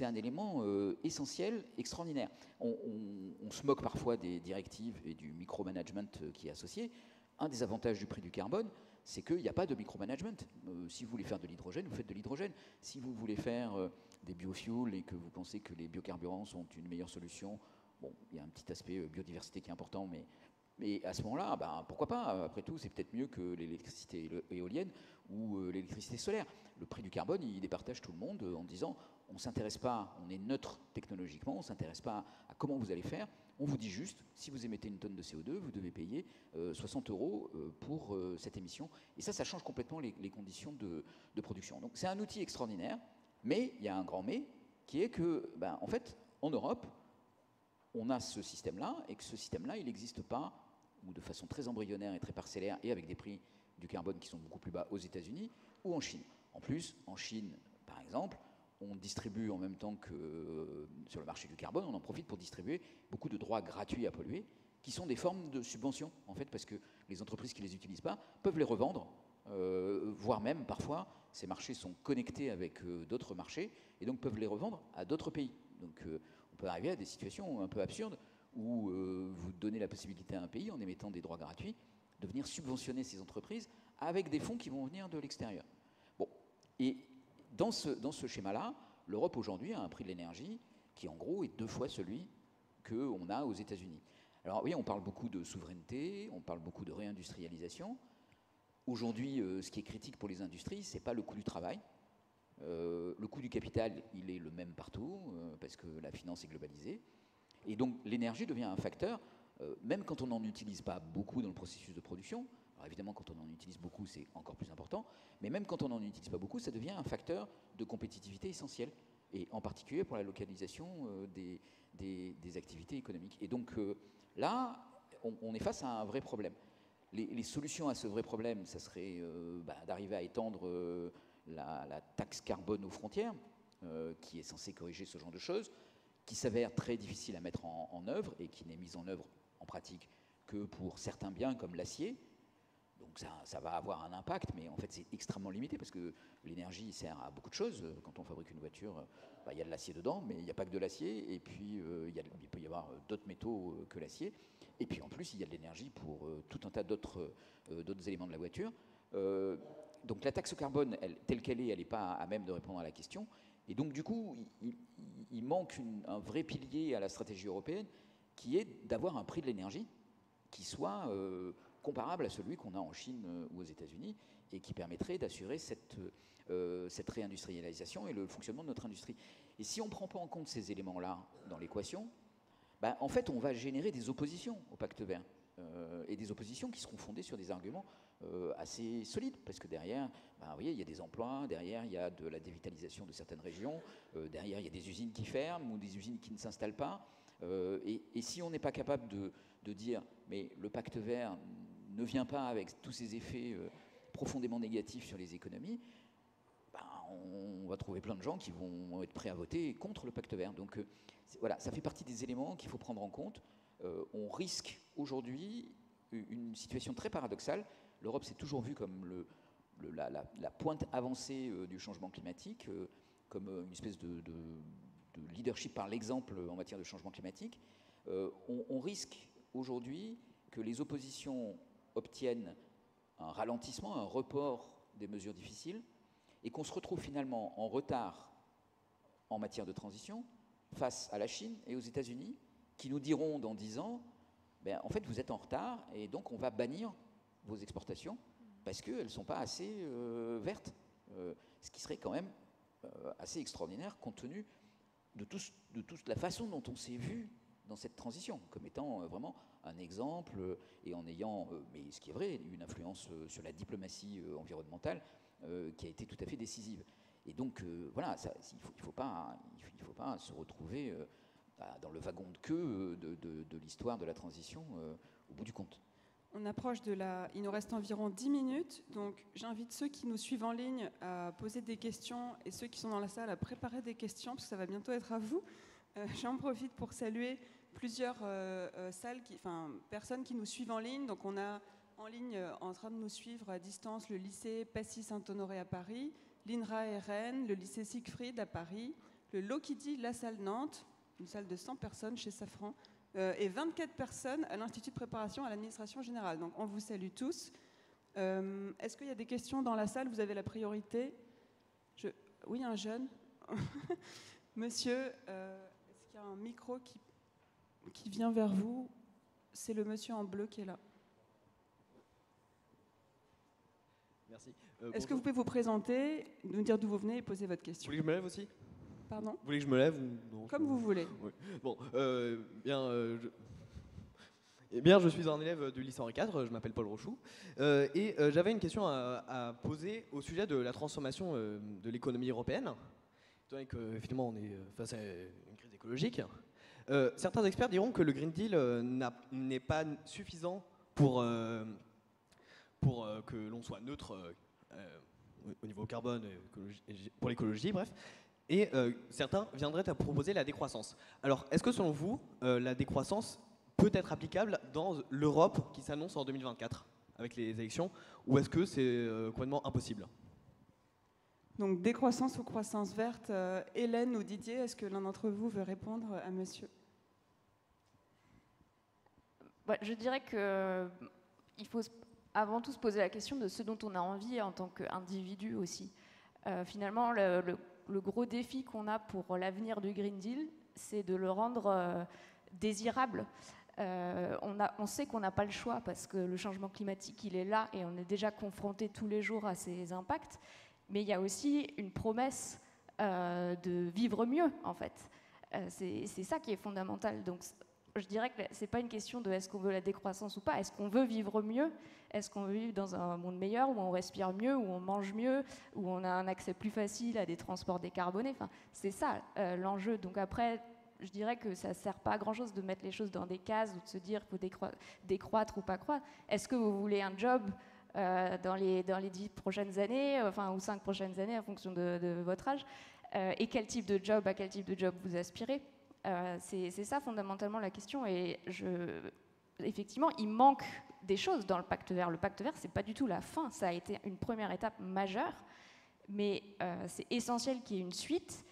Speaker 3: un élément essentiel, extraordinaire. On se moque parfois des directives et du micromanagement qui est associé. Un des avantages du prix du carbone, c'est qu'il n'y a pas de micromanagement. Si vous voulez faire de l'hydrogène, vous faites de l'hydrogène. Si vous voulez faire des biofuels et que vous pensez que les biocarburants sont une meilleure solution, bon, il y a un petit aspect biodiversité qui est important, mais à ce moment-là, pourquoi pas? Après tout, c'est peut-être mieux que l'électricité éolienne ou l'électricité solaire. Le prix du carbone, il départage tout le monde en disant on ne s'intéresse pas, on est neutre technologiquement, on ne s'intéresse pas à comment vous allez faire. On vous dit juste, si vous émettez 1 tonne de CO2, vous devez payer 60 € pour cette émission. Et ça change complètement les conditions de production. Donc c'est un outil extraordinaire, mais il y a un grand mais, qui est que, en fait, en Europe, on a ce système-là, et que ce système-là, il n'existe pas, ou de façon très embryonnaire et très parcellaire, et avec des prix du carbone qui sont beaucoup plus bas aux États-Unis ou en Chine. En plus, en Chine, par exemple, on distribue en même temps que sur le marché du carbone, on en profite pour distribuer beaucoup de droits gratuits à polluer, qui sont des formes de subventions, en fait, parce que les entreprises qui ne les utilisent pas peuvent les revendre, voire même, parfois, ces marchés sont connectés avec d'autres marchés, et donc peuvent les revendre à d'autres pays. Donc on peut arriver à des situations un peu absurdes, où vous donnez la possibilité à un pays, en émettant des droits gratuits, de venir subventionner ces entreprises avec des fonds qui vont venir de l'extérieur. Bon, et dans ce schéma-là, l'Europe aujourd'hui a un prix de l'énergie qui en gros est 2 fois celui qu'on a aux États-Unis. Alors oui, on parle beaucoup de souveraineté, on parle beaucoup de réindustrialisation. Aujourd'hui, ce qui est critique pour les industries, ce n'est pas le coût du travail. Le coût du capital, il est le même partout, parce que la finance est globalisée. Et donc l'énergie devient un facteur, même quand on n'en utilise pas beaucoup dans le processus de production. Alors évidemment, quand on en utilise beaucoup, c'est encore plus important. Mais même quand on n'en utilise pas beaucoup, ça devient un facteur de compétitivité essentiel. Et en particulier pour la localisation des activités économiques. Et donc là, on est face à un vrai problème. Les solutions à ce vrai problème, ça serait d'arriver à étendre la taxe carbone aux frontières, qui est censée corriger ce genre de choses, qui s'avère très difficile à mettre en œuvre et qui n'est mise en œuvre en pratique que pour certains biens comme l'acier. Donc ça va avoir un impact, mais en fait c'est extrêmement limité parce que l'énergie sert à beaucoup de choses. Quand on fabrique une voiture, il y a de l'acier dedans, mais il n'y a pas que de l'acier. Et puis il peut y avoir d'autres métaux que l'acier. Et puis en plus il y a de l'énergie pour tout un tas d'autres éléments de la voiture. Donc la taxe carbone, telle qu'elle est, elle n'est pas à même de répondre à la question. Et donc du coup, il manque un vrai pilier à la stratégie européenne qui est d'avoir un prix de l'énergie qui soit comparable à celui qu'on a en Chine ou aux États-Unis et qui permettrait d'assurer cette réindustrialisation et le fonctionnement de notre industrie. Et si on ne prend pas en compte ces éléments-là dans l'équation, en fait, on va générer des oppositions au pacte vert. Et des oppositions qui seront fondées sur des arguments assez solides, parce que derrière, vous voyez, il y a des emplois, derrière il y a de la dévitalisation de certaines régions, derrière il y a des usines qui ferment ou des usines qui ne s'installent pas. Et si on n'est pas capable de dire, mais le pacte vert ne vient pas avec tous ces effets profondément négatifs sur les économies, on va trouver plein de gens qui vont être prêts à voter contre le pacte vert. Donc voilà, ça fait partie des éléments qu'il faut prendre en compte. On risque aujourd'hui une situation très paradoxale. L'Europe s'est toujours vue comme la pointe avancée du changement climatique, comme une espèce de leadership par l'exemple en matière de changement climatique, on risque aujourd'hui que les oppositions obtiennent un ralentissement, un report des mesures difficiles, et qu'on se retrouve finalement en retard en matière de transition face à la Chine et aux États-Unis, qui nous diront dans 10 ans, ben, en fait vous êtes en retard et donc on va bannir vos exportations parce qu'elles ne sont pas assez vertes, ce qui serait quand même assez extraordinaire compte tenu de toute la façon dont on s'est vu dans cette transition, comme étant vraiment un exemple et en ayant, mais ce qui est vrai, une influence sur la diplomatie environnementale qui a été tout à fait décisive. Et donc, voilà, il ne faut pas se retrouver dans le wagon de queue de l'histoire de la transition au bout du compte.
Speaker 1: On approche de la... Il nous reste environ 10 minutes, donc j'invite ceux qui nous suivent en ligne à poser des questions et ceux qui sont dans la salle à préparer des questions, parce que ça va bientôt être à vous. J'en profite pour saluer plusieurs personnes qui nous suivent en ligne. Donc on a en ligne, en train de nous suivre à distance, le lycée Passy-Saint-Honoré à Paris, l'INRA RN, le lycée Siegfried à Paris, le Lokidi La Salle Nantes, une salle de 100 personnes chez Safran, et 24 personnes à l'Institut de préparation à l'administration générale. Donc on vous salue tous. Est-ce qu'il y a des questions dans la salle? Vous avez la priorité. Oui, un jeune. Monsieur, est-ce qu'il y a un micro qui vient vers vous? C'est le monsieur en bleu qui est là.
Speaker 6: Merci.
Speaker 1: Est-ce que vous pouvez vous présenter, nous dire d'où vous venez et poser votre question?
Speaker 6: Vous voulez que je me lève aussi?
Speaker 1: Pardon?
Speaker 6: Vous voulez que je me lève ou non?
Speaker 1: Comme vous voulez.
Speaker 6: Oui. Bon, je suis un élève du lycée Henri IV, je m'appelle Paul Rochou, et j'avais une question à poser au sujet de la transformation de l'économie européenne, étant donné qu'effectivement on est face à une crise écologique. Certains experts diront que le Green Deal n'est pas suffisant pour que l'on soit neutre au niveau carbone, pour l'écologie, bref. Et certains viendraient à proposer la décroissance. Alors, est-ce que selon vous, la décroissance peut être applicable dans l'Europe qui s'annonce en 2024 avec les élections, ou est-ce que c'est complètement impossible?
Speaker 1: Donc, décroissance ou croissance verte, Hélène ou Didier, est-ce que l'un d'entre vous veut répondre à monsieur?
Speaker 4: Je dirais qu'il faut avant tout se poser la question de ce dont on a envie en tant qu'individu aussi. Finalement, le gros défi qu'on a pour l'avenir du Green Deal, c'est de le rendre désirable. On sait qu'on n'a pas le choix parce que le changement climatique, il est là et on est déjà confronté tous les jours à ses impacts. Mais il y a aussi une promesse de vivre mieux, en fait. C'est ça qui est fondamental. Donc, je dirais que ce n'est pas une question de est-ce qu'on veut la décroissance ou pas. Est-ce qu'on veut vivre mieux? Est-ce qu'on veut vivre dans un monde meilleur, où on respire mieux, où on mange mieux, où on a un accès plus facile à des transports décarbonés? Enfin, c'est ça l'enjeu. Donc après, je dirais que ça ne sert pas à grand-chose de mettre les choses dans des cases ou de se dire qu'il faut décroître ou pas croître. Est-ce que vous voulez un job dans les 10 prochaines années, ou 5 prochaines années, en fonction de votre âge? Et quel type de job, à quel type de job vous aspirez? C'est ça fondamentalement la question. Et effectivement, il manque des choses dans le pacte vert. Le pacte vert, c'est pas du tout la fin. Ça a été une première étape majeure, mais c'est essentiel qu'il y ait une suite.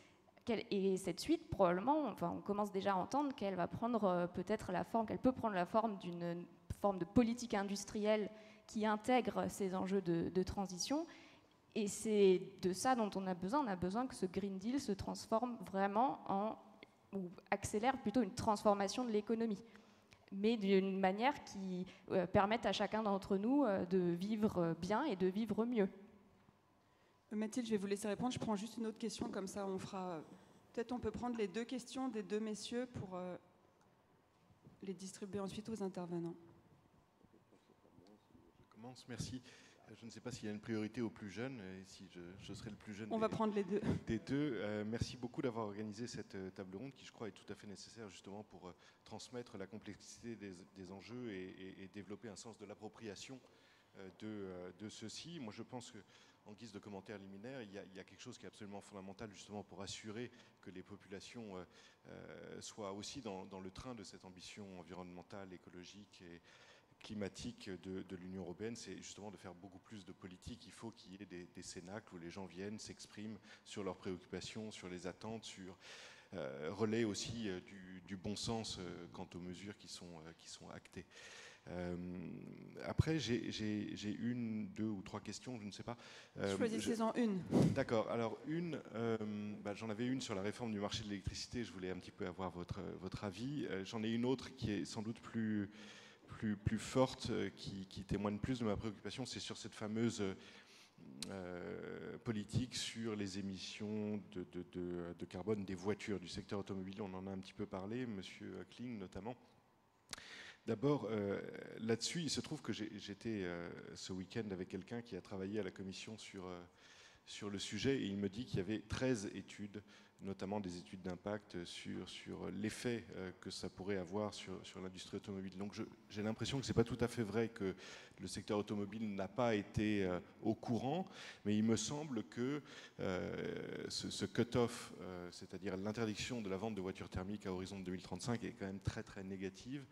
Speaker 4: Et cette suite, probablement, on commence déjà à entendre qu'elle va prendre peut-être la forme, qu'elle peut prendre la forme d'une forme de politique industrielle qui intègre ces enjeux de transition. Et c'est de ça dont on a besoin. On a besoin que ce Green Deal se transforme vraiment ou accélère plutôt une transformation de l'économie, mais d'une manière qui permette à chacun d'entre nous de vivre bien et de vivre mieux.
Speaker 1: Mathilde, je vais vous laisser répondre. Je prends juste une autre question, comme ça on fera... Peut-être on peut prendre les deux questions des deux messieurs pour les distribuer ensuite aux intervenants.
Speaker 7: Je commence, merci. Je ne sais pas s'il y a une priorité aux plus jeunes, et si je serai le plus jeune
Speaker 1: va prendre les deux.
Speaker 7: Des deux. Merci beaucoup d'avoir organisé cette table ronde qui, je crois, est tout à fait nécessaire justement pour transmettre la complexité des enjeux et développer un sens de l'appropriation de ceux-ci. Moi, je pense qu'en guise de commentaire liminaire, il y a quelque chose qui est absolument fondamental justement pour assurer que les populations soient aussi dans le train de cette ambition environnementale, écologique et climatique de l'Union européenne, c'est justement de faire beaucoup plus de politique. Il faut qu'il y ait des cénacles où les gens viennent, s'expriment sur leurs préoccupations, sur les attentes, sur relaient aussi du bon sens quant aux mesures qui sont actées. Après, j'ai une, deux ou trois questions, je ne sais pas.
Speaker 1: Choisissez-en une.
Speaker 7: D'accord. Alors j'en avais une sur la réforme du marché de l'électricité. Je voulais un petit peu avoir votre avis. J'en ai une autre qui est sans doute plus forte, qui témoigne plus de ma préoccupation. C'est sur cette fameuse politique sur les émissions de carbone des voitures, du secteur automobile. On en a un petit peu parlé, Monsieur Kling notamment. D'abord, là-dessus, il se trouve que j'étais ce week-end avec quelqu'un qui a travaillé à la commission sur le sujet, et il me dit qu'il y avait 13 études, notamment des études d'impact sur l'effet que ça pourrait avoir sur l'industrie automobile. Donc j'ai l'impression que ce n'est pas tout à fait vrai que le secteur automobile n'a pas été au courant, mais il me semble que ce cut-off, c'est-à-dire l'interdiction de la vente de voitures thermiques à horizon de 2035, est quand même très très négative.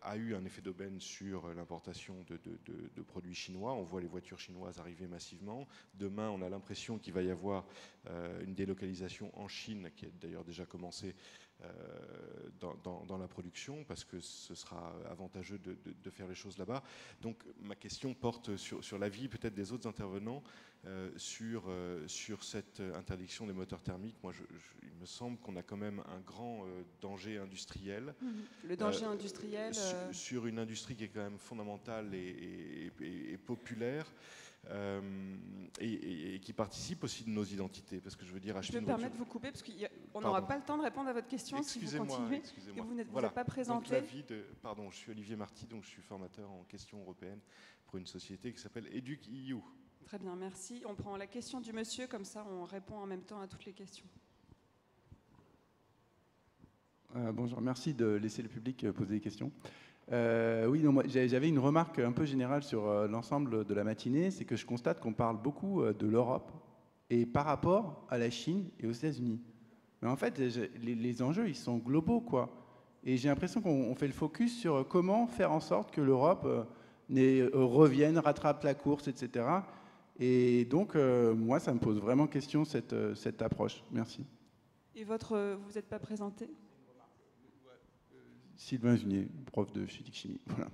Speaker 7: A eu un effet d'aubaine sur l'importation de produits chinois. On voit les voitures chinoises arriver massivement. Demain, on a l'impression qu'il va y avoir une délocalisation en Chine, qui a d'ailleurs déjà commencé dans la production, parce que ce sera avantageux de faire les choses là-bas. Donc ma question porte sur l'avis peut-être des autres intervenants sur cette interdiction des moteurs thermiques. Moi, il me semble qu'on a quand même un grand danger industriel.
Speaker 1: Le danger industriel
Speaker 7: sur une industrie qui est quand même fondamentale et populaire. Et qui participe aussi de nos identités, parce que je veux dire,
Speaker 1: je me permets de vous couper parce qu'on n'aura pas le temps de répondre à votre question si vous continuez.
Speaker 7: Excusez-moi.
Speaker 1: Vous n'êtes pas présenté.
Speaker 7: Pardon, je suis Olivier Marty, donc je suis formateur en questions européennes pour une société qui s'appelle EducEU.
Speaker 1: Très bien, merci. On prend la question du monsieur, comme ça on répond en même temps à toutes les questions.
Speaker 8: Bonjour, merci de laisser le public poser des questions. Oui, j'avais une remarque un peu générale sur l'ensemble de la matinée, c'est que je constate qu'on parle beaucoup de l'Europe et par rapport à la Chine et aux États-Unis. Mais en fait, les enjeux, ils sont globaux, quoi. Et j'ai l'impression qu'on fait le focus sur comment faire en sorte que l'Europe revienne, rattrape la course, etc. Et donc, moi, ça me pose vraiment question, cette approche. Merci.
Speaker 1: Et vous n'êtes pas présenté ?
Speaker 8: Sylvain Zunier, prof de physique-chimie. Voilà.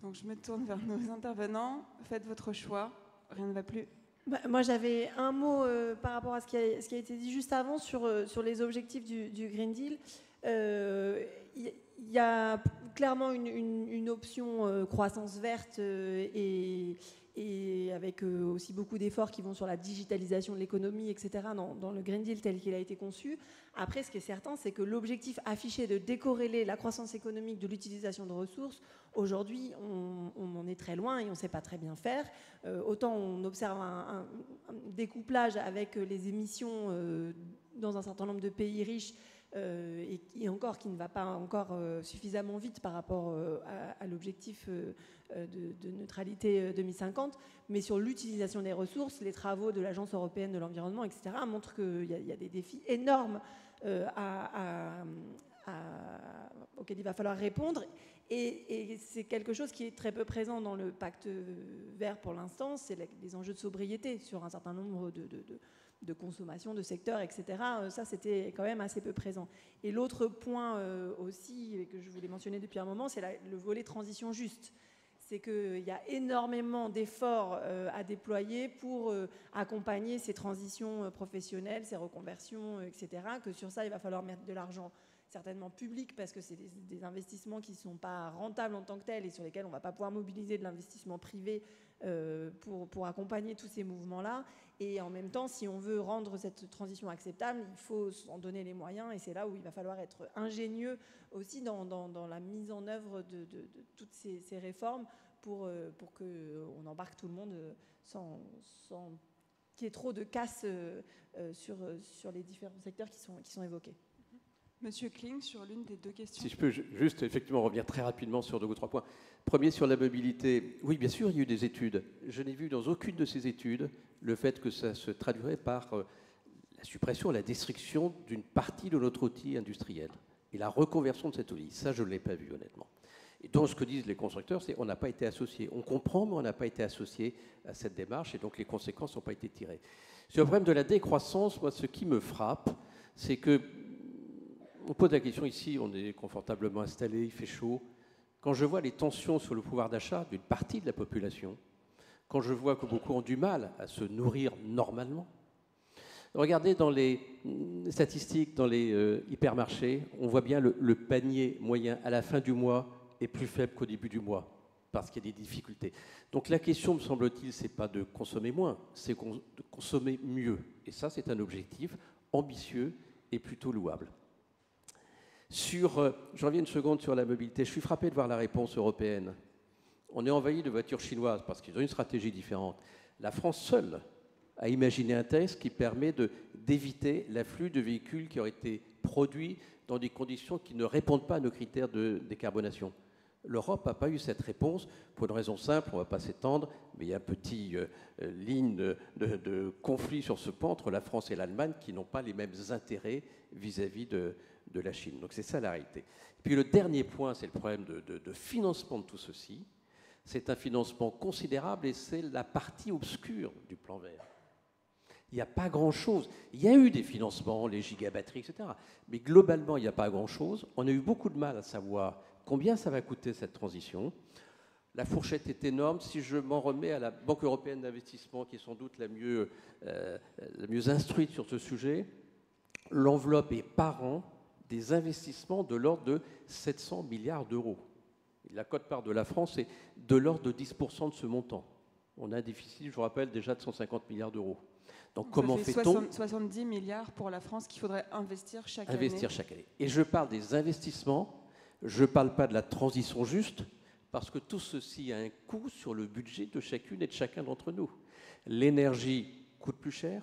Speaker 1: Donc je me tourne vers nos intervenants. Faites votre choix. Rien ne va plus.
Speaker 9: Moi, j'avais un mot par rapport à ce qui a été dit juste avant sur les objectifs du Green Deal. Il y a clairement une option croissance verte et avec aussi beaucoup d'efforts qui vont sur la digitalisation de l'économie, etc., dans le Green Deal tel qu'il a été conçu. Après, ce qui est certain, c'est que l'objectif affiché de décorréler la croissance économique de l'utilisation de ressources, aujourd'hui, on en est très loin et on ne sait pas très bien faire. Autant on observe un découplage avec les émissions dans un certain nombre de pays riches, et encore qui ne va pas encore suffisamment vite par rapport à l'objectif de neutralité 2050, mais sur l'utilisation des ressources, les travaux de l'Agence européenne de l'environnement, etc., montrent qu'il y a des défis énormes auxquels il va falloir répondre, et c'est quelque chose qui est très peu présent dans le pacte vert pour l'instant, c'est les enjeux de sobriété sur un certain nombre de consommation, de secteurs, etc. Ça, c'était quand même assez peu présent. Et l'autre point aussi, que je voulais mentionner depuis un moment, c'est le volet transition juste. C'est qu'il y a énormément d'efforts à déployer pour accompagner ces transitions professionnelles, ces reconversions, etc. Que sur ça, il va falloir mettre de l'argent certainement public, parce que c'est des investissements qui ne sont pas rentables en tant que tels et sur lesquels on ne va pas pouvoir mobiliser de l'investissement privé pour accompagner tous ces mouvements-là. Et en même temps, si on veut rendre cette transition acceptable, il faut s'en donner les moyens, et c'est là où il va falloir être ingénieux aussi dans la mise en œuvre de toutes ces réformes pour qu'on embarque tout le monde sans qu'il y ait trop de casse sur les différents secteurs qui sont évoqués.
Speaker 1: Monsieur Kling, sur l'une des deux questions.
Speaker 5: Si je peux juste effectivement revenir très rapidement sur 2 ou 3 points. Premier, sur la mobilité. Oui, bien sûr, il y a eu des études. Je n'ai vu dans aucune de ces études le fait que ça se traduirait par la suppression, la destruction d'une partie de notre outil industriel et la reconversion de cet outil. Ça, je ne l'ai pas vu, honnêtement. Et donc ce que disent les constructeurs, c'est qu'on n'a pas été associé. On comprend, mais on n'a pas été associé à cette démarche, et donc les conséquences n'ont pas été tirées. Sur le problème de la décroissance, moi, ce qui me frappe, c'est que on pose la question ici, on est confortablement installé, il fait chaud. Quand je vois les tensions sur le pouvoir d'achat d'une partie de la population, quand je vois que beaucoup ont du mal à se nourrir normalement, regardez dans les statistiques, dans les hypermarchés, on voit bien le panier moyen à la fin du mois est plus faible qu'au début du mois, parce qu'il y a des difficultés. Donc la question, me semble-t-il, ce n'est pas de consommer moins, c'est de consommer mieux. Et ça, c'est un objectif ambitieux et plutôt louable. Je reviens une seconde sur la mobilité. Je suis frappé de voir la réponse européenne. On est envahi de voitures chinoises parce qu'ils ont une stratégie différente. La France seule a imaginé un texte qui permet d'éviter l'afflux de véhicules qui auraient été produits dans des conditions qui ne répondent pas à nos critères de décarbonation. L'Europe n'a pas eu cette réponse pour une raison simple, on ne va pas s'étendre, mais il y a une petite ligne de conflit sur ce point entre la France et l'Allemagne qui n'ont pas les mêmes intérêts vis-à-vis de la Chine. Donc c'est ça la réalité. Et puis le dernier point, c'est le problème de financement de tout ceci. C'est un financement considérable et c'est la partie obscure du plan vert. Il n'y a pas grand-chose. Il y a eu des financements, les gigabatteries, etc. Mais globalement, il n'y a pas grand-chose. On a eu beaucoup de mal à savoir combien ça va coûter cette transition. La fourchette est énorme. Si je m'en remets à la Banque européenne d'investissement, qui est sans doute la mieux instruite sur ce sujet, l'enveloppe est par an des investissements de l'ordre de 700 milliards d'euros. La quote-part de la France est de l'ordre de 10% de ce montant. On a un déficit, je vous rappelle, déjà de 150 milliards d'euros. Donc comment fait-on
Speaker 1: 70 milliards pour la France qu'il faudrait investir chaque année.
Speaker 5: Et je parle des investissements, je ne parle pas de la transition juste, parce que tout ceci a un coût sur le budget de chacune et de chacun d'entre nous. L'énergie coûte plus cher,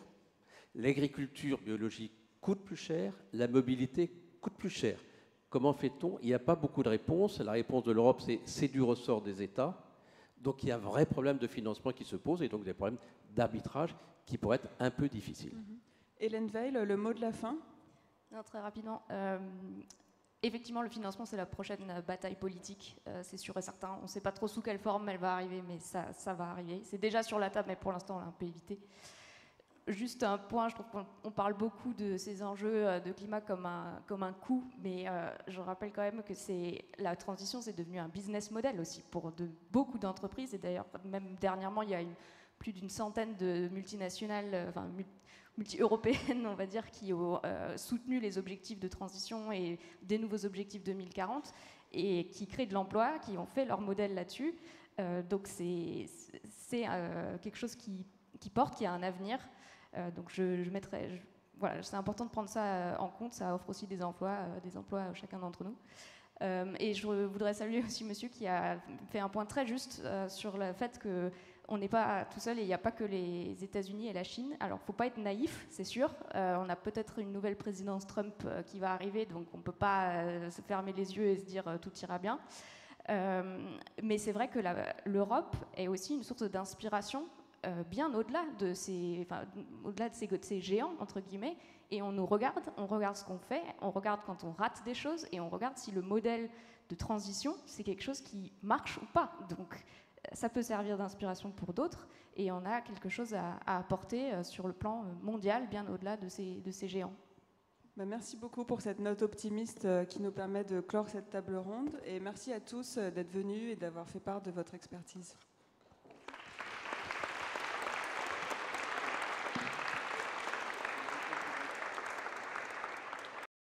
Speaker 5: l'agriculture biologique coûte plus cher, la mobilité coûte plus cher. Comment fait-on? Il n'y a pas beaucoup de réponses. La réponse de l'Europe, c'est du ressort des États. Donc il y a un vrai problème de financement qui se pose et donc des problèmes d'arbitrage qui pourraient être un peu difficiles.
Speaker 1: Hélène Veil, le mot de la fin?
Speaker 4: Non, très rapidement. Effectivement, le financement, c'est la prochaine bataille politique, c'est sûr et certain. On ne sait pas trop sous quelle forme elle va arriver, mais ça va arriver. C'est déjà sur la table, mais pour l'instant, on l'a un peu évité. Juste un point, je trouve qu'on parle beaucoup de ces enjeux de climat comme un coût, mais je rappelle quand même que la transition, c'est devenu un business model aussi pour beaucoup d'entreprises. Et d'ailleurs, même dernièrement, il y a plus d'une centaine de multinationales, multi-européennes, on va dire, qui ont soutenu les objectifs de transition et des nouveaux objectifs 2040 et qui créent de l'emploi, qui ont fait leur modèle là-dessus. Donc c'est quelque chose qui porte, qui a un avenir. Donc voilà, c'est important de prendre ça en compte. Ça offre aussi des emplois à chacun d'entre nous. Et je voudrais saluer aussi monsieur qui a fait un point très juste sur le fait qu'on n'est pas tout seul et il n'y a pas que les États-Unis et la Chine. Alors, il ne faut pas être naïf, c'est sûr. On a peut-être une nouvelle présidence Trump qui va arriver, donc on ne peut pas se fermer les yeux et se dire tout ira bien. Mais c'est vrai que l'Europe est aussi une source d'inspiration bien au-delà de ces géants, entre guillemets, et on nous regarde, on regarde ce qu'on fait, on regarde quand on rate des choses, et on regarde si le modèle de transition, c'est quelque chose qui marche ou pas. Donc, ça peut servir d'inspiration pour d'autres, et on a quelque chose à apporter sur le plan mondial, bien au-delà de ces géants.
Speaker 1: Merci beaucoup pour cette note optimiste qui nous permet de clore cette table ronde, et merci à tous d'être venus et d'avoir fait part de votre expertise.